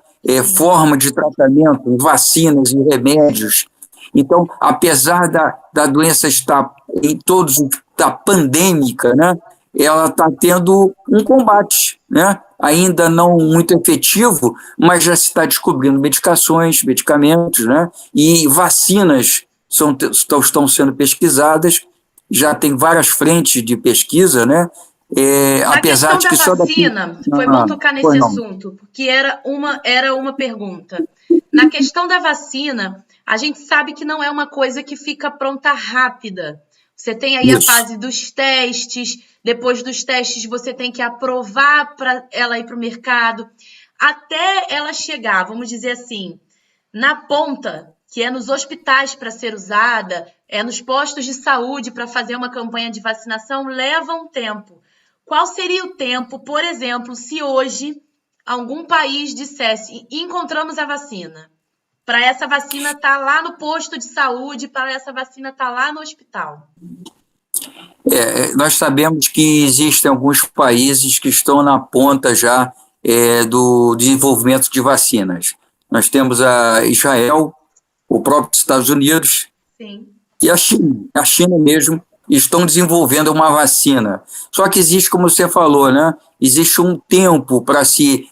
Forma de tratamento, vacinas e remédios. Então, apesar da doença estar em todos, da pandêmica, né? Ela está tendo um combate, né? Ainda não muito efetivo, mas já se está descobrindo medicamentos, né? E vacinas estão sendo pesquisadas, já tem várias frentes de pesquisa, né? Na Apesar questão de da que só daqui... vacina, foi bom tocar nesse assunto, porque era uma pergunta. Na questão da vacina, a gente sabe que não é uma coisa que fica pronta rápida. Você tem aí a fase dos testes, depois dos testes você tem que aprovar para ela ir para o mercado, até ela chegar, vamos dizer assim, na ponta, que é nos hospitais para ser usada, é nos postos de saúde para fazer uma campanha de vacinação, leva um tempo. Qual seria o tempo, por exemplo, se hoje algum país dissesse encontramos a vacina, para essa vacina estar lá no posto de saúde, para essa vacina estar lá no hospital? Nós sabemos que existem alguns países que estão na ponta já do desenvolvimento de vacinas. Nós temos a Israel, o próprio Estados Unidos. Sim. E a China mesmo, estão desenvolvendo uma vacina. Só que existe, como você falou, né? Existe um tempo para se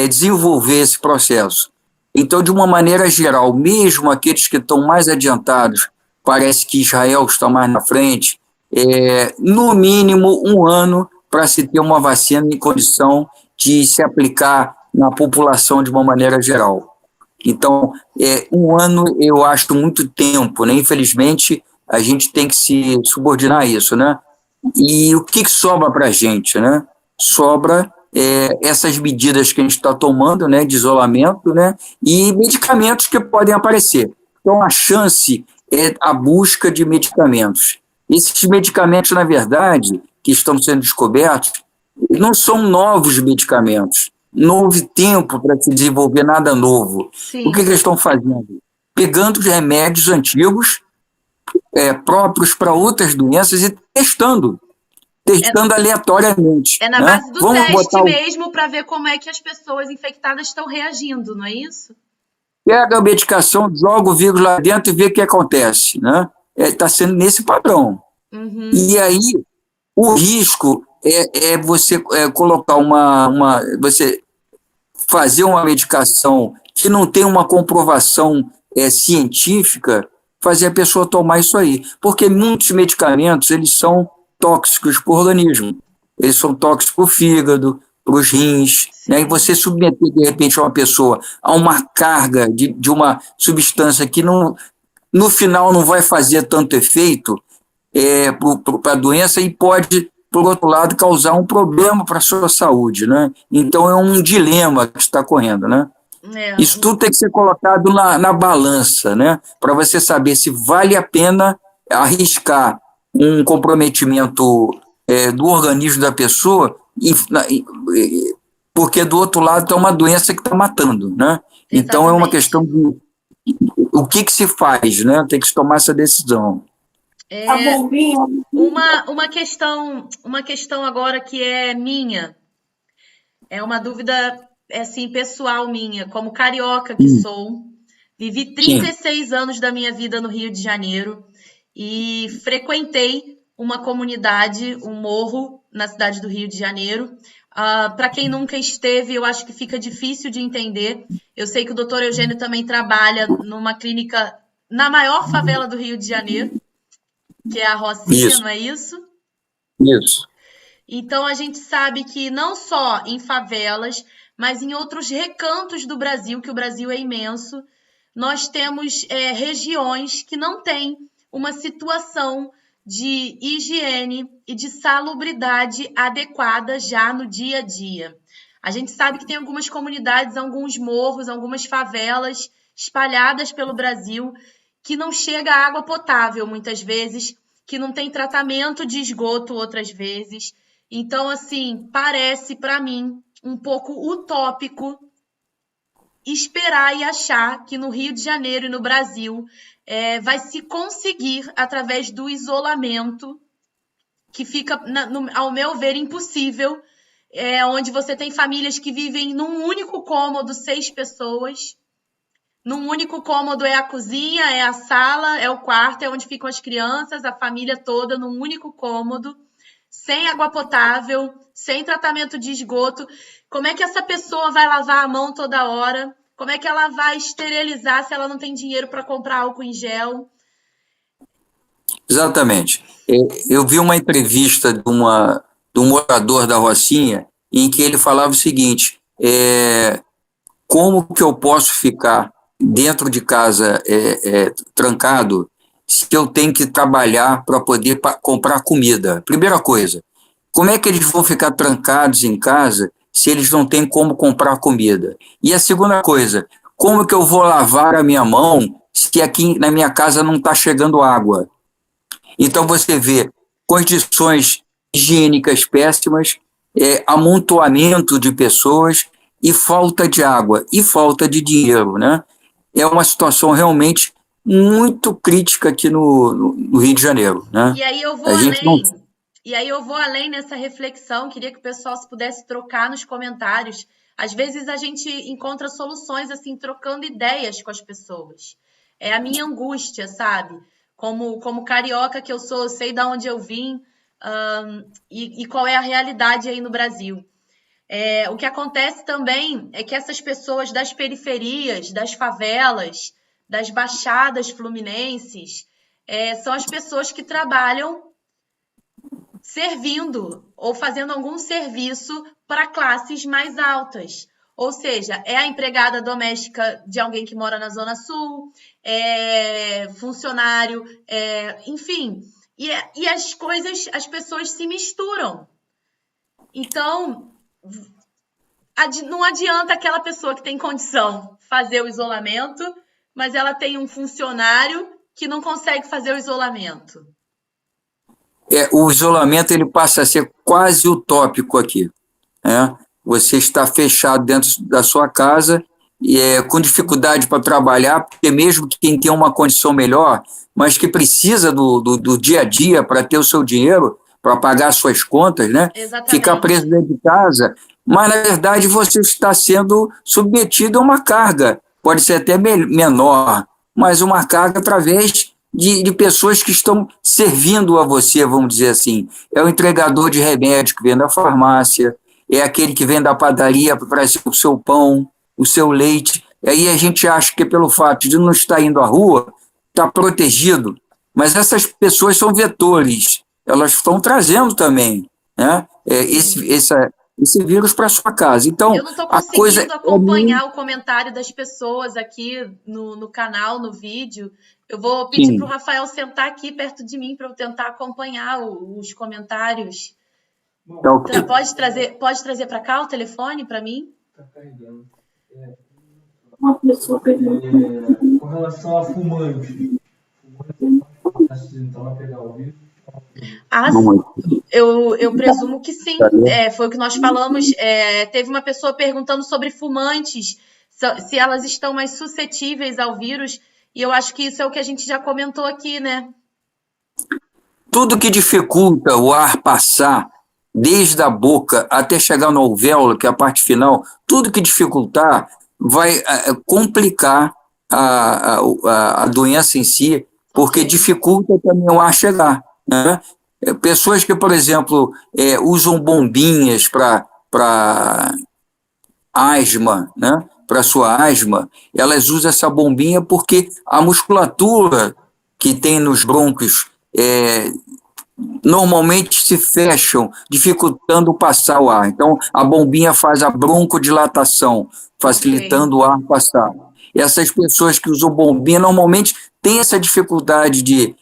desenvolver esse processo. Então, de uma maneira geral, mesmo aqueles que estão mais adiantados, parece que Israel está mais na frente, no mínimo 1 ano para se ter uma vacina em condição de se aplicar na população de uma maneira geral. Então, 1 ano eu acho muito tempo, né? Infelizmente, a gente tem que se subordinar a isso, né? E o que sobra para a gente, né? Sobra essas medidas que a gente está tomando, né? De isolamento, né? E medicamentos que podem aparecer. Então, a chance é a busca de medicamentos. Esses medicamentos, na verdade, que estão sendo descobertos, não são novos medicamentos. Não houve tempo para se desenvolver nada novo. Sim. O que eles estão fazendo? Pegando os remédios antigos, próprios para outras doenças, e testando aleatoriamente. É na né? base do teste mesmo, para ver como é que as pessoas infectadas estão reagindo, não é isso? Pega a medicação, joga o vírus lá dentro e vê o que acontece. Né? Está sendo nesse padrão. Uhum. E aí, o risco é você colocar você fazer uma medicação que não tem uma comprovação científica, fazer a pessoa tomar isso aí. Porque muitos medicamentos, eles são tóxicos para o organismo. Eles são tóxicos para o fígado, para os rins. Né? E você submeter, de repente, uma pessoa a uma carga de uma substância que no final não vai fazer tanto efeito para a doença e pode, por outro lado, causar um problema para a sua saúde, né? Então é um dilema que está correndo, né? Isso tudo tem que ser colocado na balança, né? Para você saber se vale a pena arriscar um comprometimento do organismo da pessoa, porque do outro lado está uma doença que está matando, né? Então é uma questão de o que se faz, né? Tem que se tomar essa decisão. Uma questão agora que é minha, é uma dúvida assim, pessoal minha, como carioca que sou, vivi 36 anos da minha vida no Rio de Janeiro e frequentei uma comunidade, um morro na cidade do Rio de Janeiro. Para quem nunca esteve, eu acho que fica difícil de entender. Eu sei que o Dr. Eugênio também trabalha numa clínica na maior favela do Rio de Janeiro, que é a Rocinha, não é isso? Isso. Então, a gente sabe que não só em favelas, mas em outros recantos do Brasil, que o Brasil é imenso, nós temos regiões que não têm uma situação de higiene e de salubridade adequada já no dia a dia. A gente sabe que tem algumas comunidades, alguns morros, algumas favelas espalhadas pelo Brasil que não chega água potável muitas vezes, que não tem tratamento de esgoto outras vezes. Então, assim, parece para mim um pouco utópico esperar e achar que no Rio de Janeiro e no Brasil vai se conseguir, através do isolamento, que fica, ao meu ver, impossível, onde você tem famílias que vivem num único cômodo, 6 pessoas. Num único cômodo é a cozinha, é a sala, é o quarto, é onde ficam as crianças, a família toda num único cômodo, sem água potável, sem tratamento de esgoto. Como é que essa pessoa vai lavar a mão toda hora? Como é que ela vai esterilizar se ela não tem dinheiro para comprar álcool em gel? Exatamente. Eu vi uma entrevista de um morador da Rocinha em que ele falava o seguinte: como que eu posso ficar dentro de casa trancado se eu tenho que trabalhar para poder comprar comida? Primeira coisa, como é que eles vão ficar trancados em casa se eles não têm como comprar comida? E a segunda coisa, como que eu vou lavar a minha mão se aqui na minha casa não está chegando água? Então você vê condições higiênicas péssimas, amontoamento de pessoas e falta de água e falta de dinheiro, né? É uma situação realmente muito crítica aqui no Rio de Janeiro, né? E aí eu vou A gente não... além. E aí eu vou além nessa reflexão. Queria que o pessoal se pudesse trocar nos comentários. Às vezes a gente encontra soluções assim, trocando ideias com as pessoas. É a minha angústia, sabe? Como carioca que eu sou, eu sei de onde eu vim, e qual é a realidade aí no Brasil. O que acontece também é que essas pessoas das periferias, das favelas, das baixadas fluminenses, são as pessoas que trabalham servindo ou fazendo algum serviço para classes mais altas. Ou seja, é a empregada doméstica de alguém que mora na Zona Sul, é funcionário, enfim. E as pessoas se misturam. Então, não adianta aquela pessoa que tem condição fazer o isolamento, mas ela tem um funcionário que não consegue fazer o isolamento. O isolamento ele passa a ser quase utópico aqui, né? Você está fechado dentro da sua casa e com dificuldade para trabalhar, porque mesmo quem tem uma condição melhor, mas que precisa do dia a dia para ter o seu dinheiro, para pagar suas contas, né? Exatamente. Ficar preso dentro de casa, mas na verdade você está sendo submetido a uma carga, pode ser até menor, mas uma carga através de pessoas que estão servindo a você, vamos dizer assim. É o entregador de remédio que vem da farmácia, é aquele que vem da padaria para trazer o seu pão, o seu leite. E aí a gente acha que pelo fato de não estar indo à rua, está protegido, mas essas pessoas são vetores, elas estão trazendo também, né, esse vírus para sua casa. Então, eu não estou conseguindo acompanhar o comentário das pessoas aqui no canal, no vídeo. Eu vou pedir para o Rafael sentar aqui perto de mim para eu tentar acompanhar os comentários. Tá, okay. Então, pode trazer para cá o telefone para mim? Está carregando. Uma pessoa Com relação a fumante, então vai pegar o vírus? Eu presumo que sim. Foi o que nós falamos. Teve uma pessoa perguntando sobre fumantes, se elas estão mais suscetíveis ao vírus, e eu acho que isso é o que a gente já comentou aqui, né? Tudo que dificulta o ar passar desde a boca até chegar no alvéolo, que é a parte final, tudo que dificultar vai complicar a doença em si, porque dificulta também o ar chegar, né? Pessoas que, por exemplo, usam bombinhas para asma, né? Para sua asma, elas usam essa bombinha porque a musculatura que tem nos brônquios normalmente se fecham, dificultando passar o ar. Então, a bombinha faz a broncodilatação, facilitando o ar passar. E essas pessoas que usam bombinha normalmente têm essa dificuldade de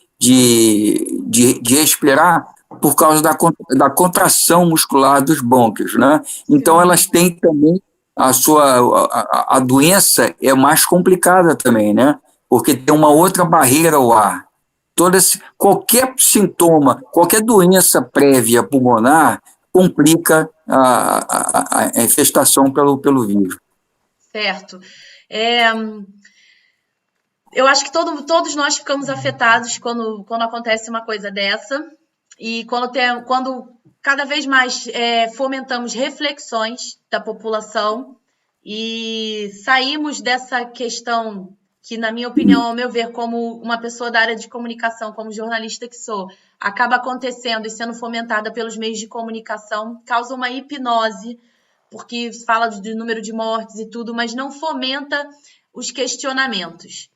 de respirar por causa da contração muscular dos brônquios, né? Então, elas têm também a doença é mais complicada também, né? Porque tem uma outra barreira ao ar. Qualquer sintoma, qualquer doença prévia pulmonar complica a infestação pelo vírus. Certo. Eu acho que todos nós ficamos afetados quando acontece uma coisa dessa. E quando cada vez mais fomentamos reflexões da população e saímos dessa questão que, na minha opinião, ao meu ver, como uma pessoa da área de comunicação, como jornalista que sou, acaba acontecendo e sendo fomentada pelos meios de comunicação, causa uma hipnose, porque fala de número de mortes e tudo, mas não fomenta os questionamentos.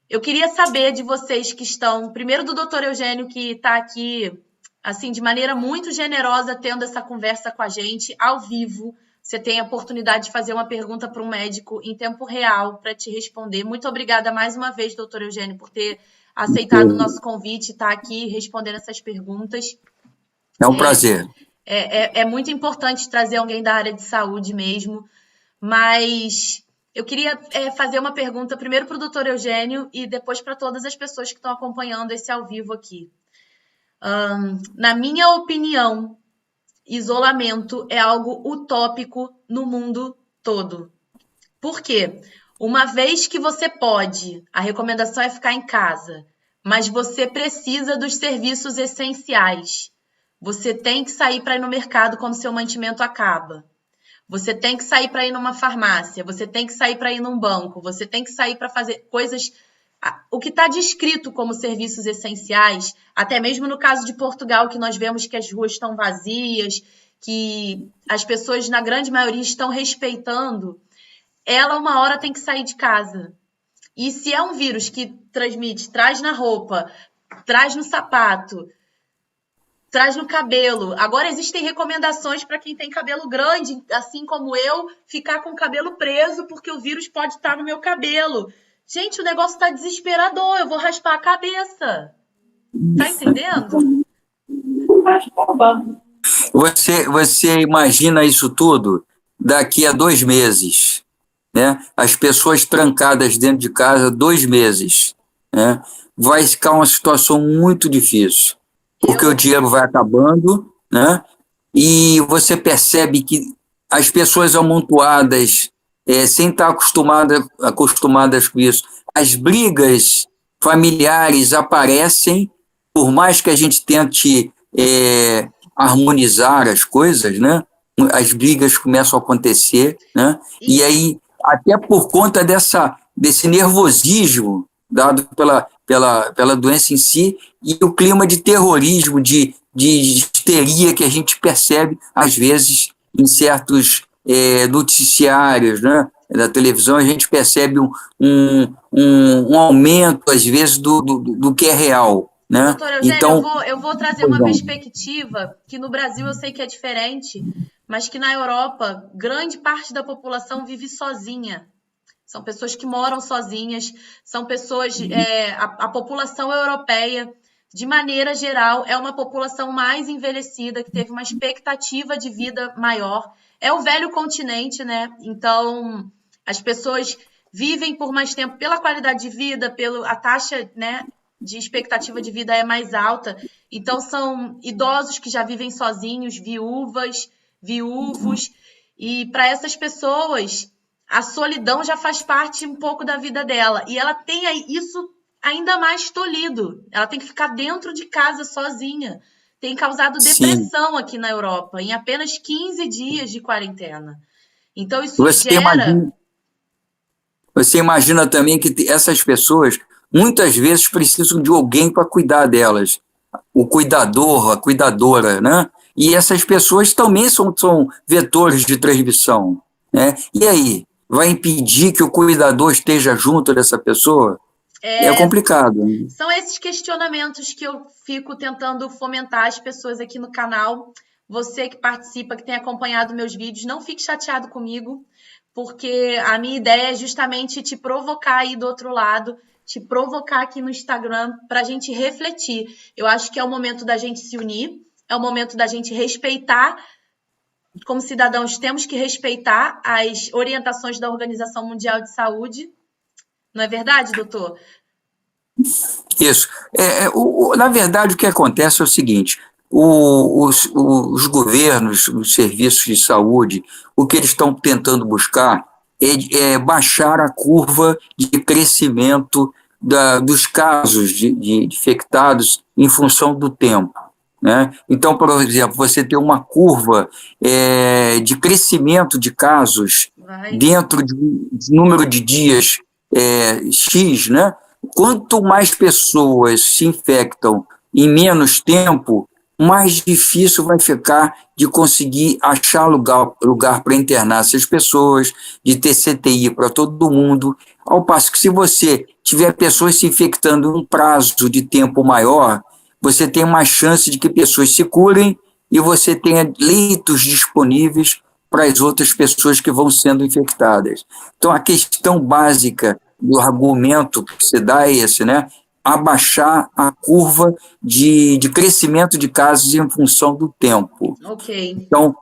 Eu queria saber de vocês que estão, primeiro do Dr. Eugênio, que está aqui, assim, de maneira muito generosa, tendo essa conversa com a gente, ao vivo. Você tem a oportunidade de fazer uma pergunta para um médico em tempo real para te responder. Muito obrigada mais uma vez, Dr. Eugênio, por ter aceitado o nosso convite e estar aqui respondendo essas perguntas. É um prazer. É muito importante trazer alguém da área de saúde mesmo, mas eu queria fazer uma pergunta primeiro para o Dr. Eugênio e depois para todas as pessoas que estão acompanhando esse ao vivo aqui. Na minha opinião, isolamento é algo utópico no mundo todo. Por quê? Uma vez que você pode, a recomendação é ficar em casa, mas você precisa dos serviços essenciais. Você tem que sair para ir no mercado quando seu mantimento acaba. Você tem que sair para ir numa farmácia, você tem que sair para ir num banco, você tem que sair para fazer coisas... O que está descrito como serviços essenciais, até mesmo no caso de Portugal, que nós vemos que as ruas estão vazias, que as pessoas, na grande maioria, estão respeitando, ela uma hora tem que sair de casa. E se é um vírus que transmite, traz na roupa, traz no sapato, traz no cabelo. Agora existem recomendações para quem tem cabelo grande, assim como eu, ficar com o cabelo preso, porque o vírus pode estar no meu cabelo. Gente, o negócio tá desesperador, eu vou raspar a cabeça. Tá entendendo? Você imagina isso tudo daqui a 2 meses, né? As pessoas trancadas dentro de casa 2 meses, né? Vai ficar uma situação muito difícil, porque o dinheiro vai acabando, né? E você percebe que as pessoas amontoadas, sem estar acostumadas com isso, as brigas familiares aparecem, por mais que a gente tente harmonizar as coisas, né? As brigas começam a acontecer, né? E aí, até por conta desse nervosismo dado pela doença em si e o clima de terrorismo, de histeria que a gente percebe, às vezes, em certos noticiários, né, da televisão, a gente percebe um aumento, às vezes, do que é real. Né? Doutor Eugênio, então, eu vou trazer uma perspectiva que no Brasil eu sei que é diferente, mas que na Europa, grande parte da população vive sozinha. São pessoas que moram sozinhas, são pessoas... a população europeia, de maneira geral, é uma população mais envelhecida, que teve uma expectativa de vida maior. É o velho continente, né? Então, as pessoas vivem por mais tempo pela qualidade de vida, a taxa, né, de expectativa de vida é mais alta. Então, são idosos que já vivem sozinhos, viúvas, viúvos. E para essas pessoas, a solidão já faz parte um pouco da vida dela. E ela tem isso ainda mais tolhido. Ela tem que ficar dentro de casa sozinha. Tem causado depressão aqui na Europa, em apenas 15 dias de quarentena. Então, isso Você imagina também que essas pessoas, muitas vezes, precisam de alguém para cuidar delas. O cuidador, a cuidadora, né? E essas pessoas também são vetores de transmissão, né? E aí, vai impedir que o cuidador esteja junto dessa pessoa? É complicado. São esses questionamentos que eu fico tentando fomentar as pessoas aqui no canal. Você que participa, que tem acompanhado meus vídeos, não fique chateado comigo, porque a minha ideia é justamente te provocar aí do outro lado, te provocar aqui no Instagram para a gente refletir. Eu acho que é o momento da gente se unir, é o momento da gente respeitar. Como cidadãos, temos que respeitar as orientações da Organização Mundial de Saúde. Não é verdade, doutor? Isso. Na verdade, o que acontece é o seguinte: os governos, os serviços de saúde, o que eles estão tentando buscar é baixar a curva de crescimento dos casos de infectados em função do tempo, né? Então, por exemplo, você tem uma curva de crescimento de casos dentro de número de dias X, né? Quanto mais pessoas se infectam em menos tempo, mais difícil vai ficar de conseguir achar lugar para internar essas pessoas, de ter CTI para todo mundo. Ao passo que, se você tiver pessoas se infectando em um prazo de tempo maior, você tem mais chance de que pessoas se curem e você tenha leitos disponíveis para as outras pessoas que vão sendo infectadas. Então, a questão básica do argumento que se dá é esse, né? Abaixar a curva de crescimento de casos em função do tempo. Ok. Então,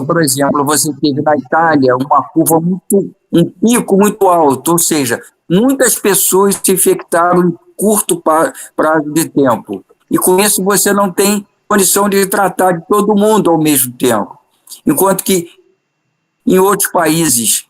por exemplo, você teve na Itália um pico muito alto, ou seja, muitas pessoas se infectaram em curto prazo de tempo. E com isso você não tem condição de tratar de todo mundo ao mesmo tempo. Enquanto que em outros países,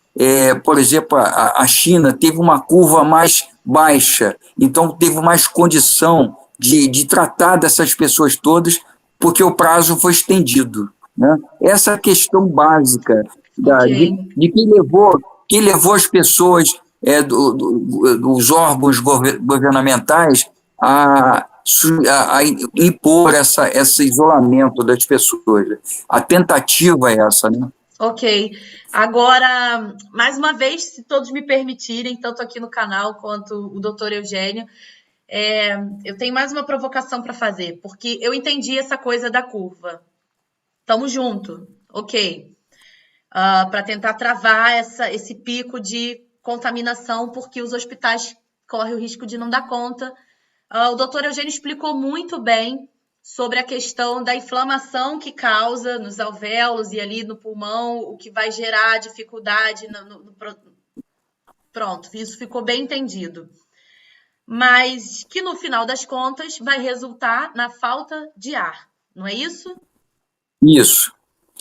por exemplo, a China teve uma curva mais baixa, então teve mais condição de tratar dessas pessoas todas, porque o prazo foi estendido, né? Essa questão básica de quem levou as pessoas dos órgãos governamentais a impor esse isolamento das pessoas. A tentativa é essa, né? Ok. Agora, mais uma vez, se todos me permitirem, tanto aqui no canal quanto o doutor Eugênio, eu tenho mais uma provocação para fazer, porque eu entendi essa coisa da curva. Tamo junto, ok. Para tentar travar esse pico de contaminação, porque os hospitais correm o risco de não dar conta. O doutor Eugênio explicou muito bem sobre a questão da inflamação que causa nos alvéolos e ali no pulmão, o que vai gerar dificuldade Pronto, isso ficou bem entendido. Mas que no final das contas vai resultar na falta de ar, não é isso? Isso.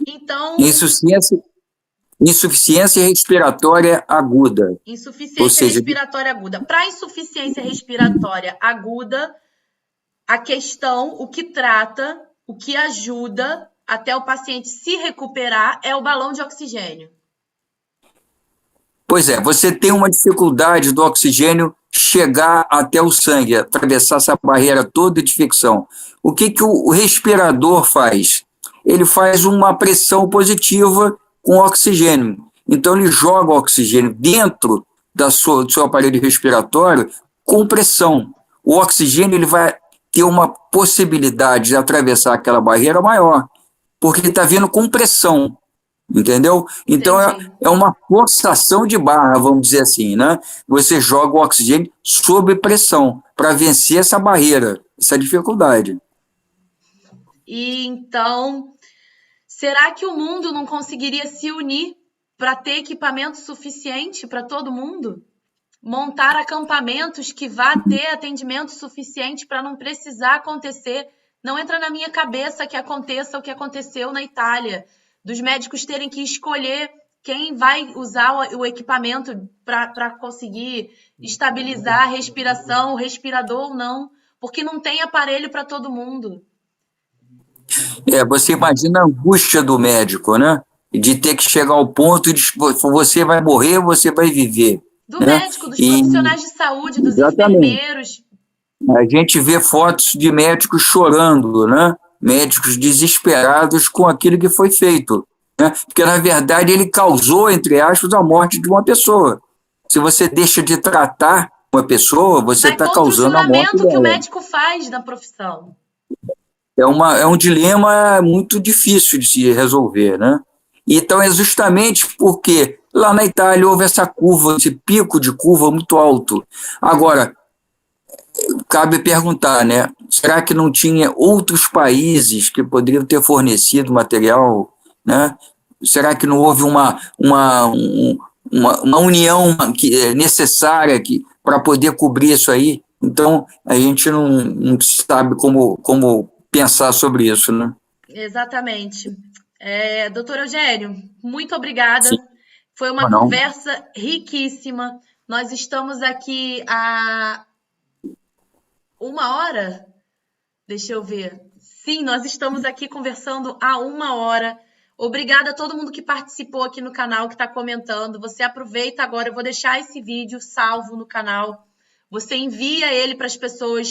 Então, insuficiência respiratória aguda. Insuficiência respiratória aguda. Para insuficiência respiratória aguda, a questão, o que trata, o que ajuda até o paciente se recuperar é o balão de oxigênio. Pois é, você tem uma dificuldade do oxigênio chegar até o sangue, atravessar essa barreira toda de infecção. O que o respirador faz? Ele faz uma pressão positiva com oxigênio. Então, ele joga o oxigênio dentro do seu aparelho respiratório com pressão. O oxigênio ele vai ter uma possibilidade de atravessar aquela barreira maior, porque ele está vindo com pressão, entendeu? Então, é uma forçação de barra, vamos dizer assim, né? Você joga o oxigênio sob pressão para vencer essa barreira, essa dificuldade. E então, será que o mundo não conseguiria se unir para ter equipamento suficiente para todo mundo? Montar acampamentos que vá ter atendimento suficiente para não precisar acontecer. Não entra na minha cabeça que aconteça o que aconteceu na Itália, dos médicos terem que escolher quem vai usar o equipamento para conseguir estabilizar a respiração, o respirador ou não, porque não tem aparelho para todo mundo. Você imagina a angústia do médico, né? De ter que chegar ao ponto de você vai morrer, você vai viver. Do médico, dos profissionais de saúde, dos enfermeiros. A gente vê fotos de médicos chorando, né? Médicos desesperados com aquilo que foi feito, né? Porque, na verdade, ele causou, entre aspas, a morte de uma pessoa. Se você deixa de tratar uma pessoa, você está causando a morte dela. Que o médico faz na profissão. É um dilema muito difícil de se resolver, né? Então, é justamente porque lá na Itália houve essa curva, esse pico de curva muito alto. Agora, cabe perguntar, né? Será que não tinha outros países que poderiam ter fornecido material, né? Será que não houve uma união necessária para poder cobrir isso aí? Então, a gente não sabe como pensar sobre isso, né? Exatamente. Doutor Eugênio, muito obrigada. Sim. Foi uma Não. conversa riquíssima. Nós estamos aqui há 1 hora. Deixa eu ver. Sim, nós estamos aqui conversando há 1 hora. Obrigada a todo mundo que participou aqui no canal, que está comentando. Você aproveita agora, eu vou deixar esse vídeo salvo no canal. Você envia ele para as pessoas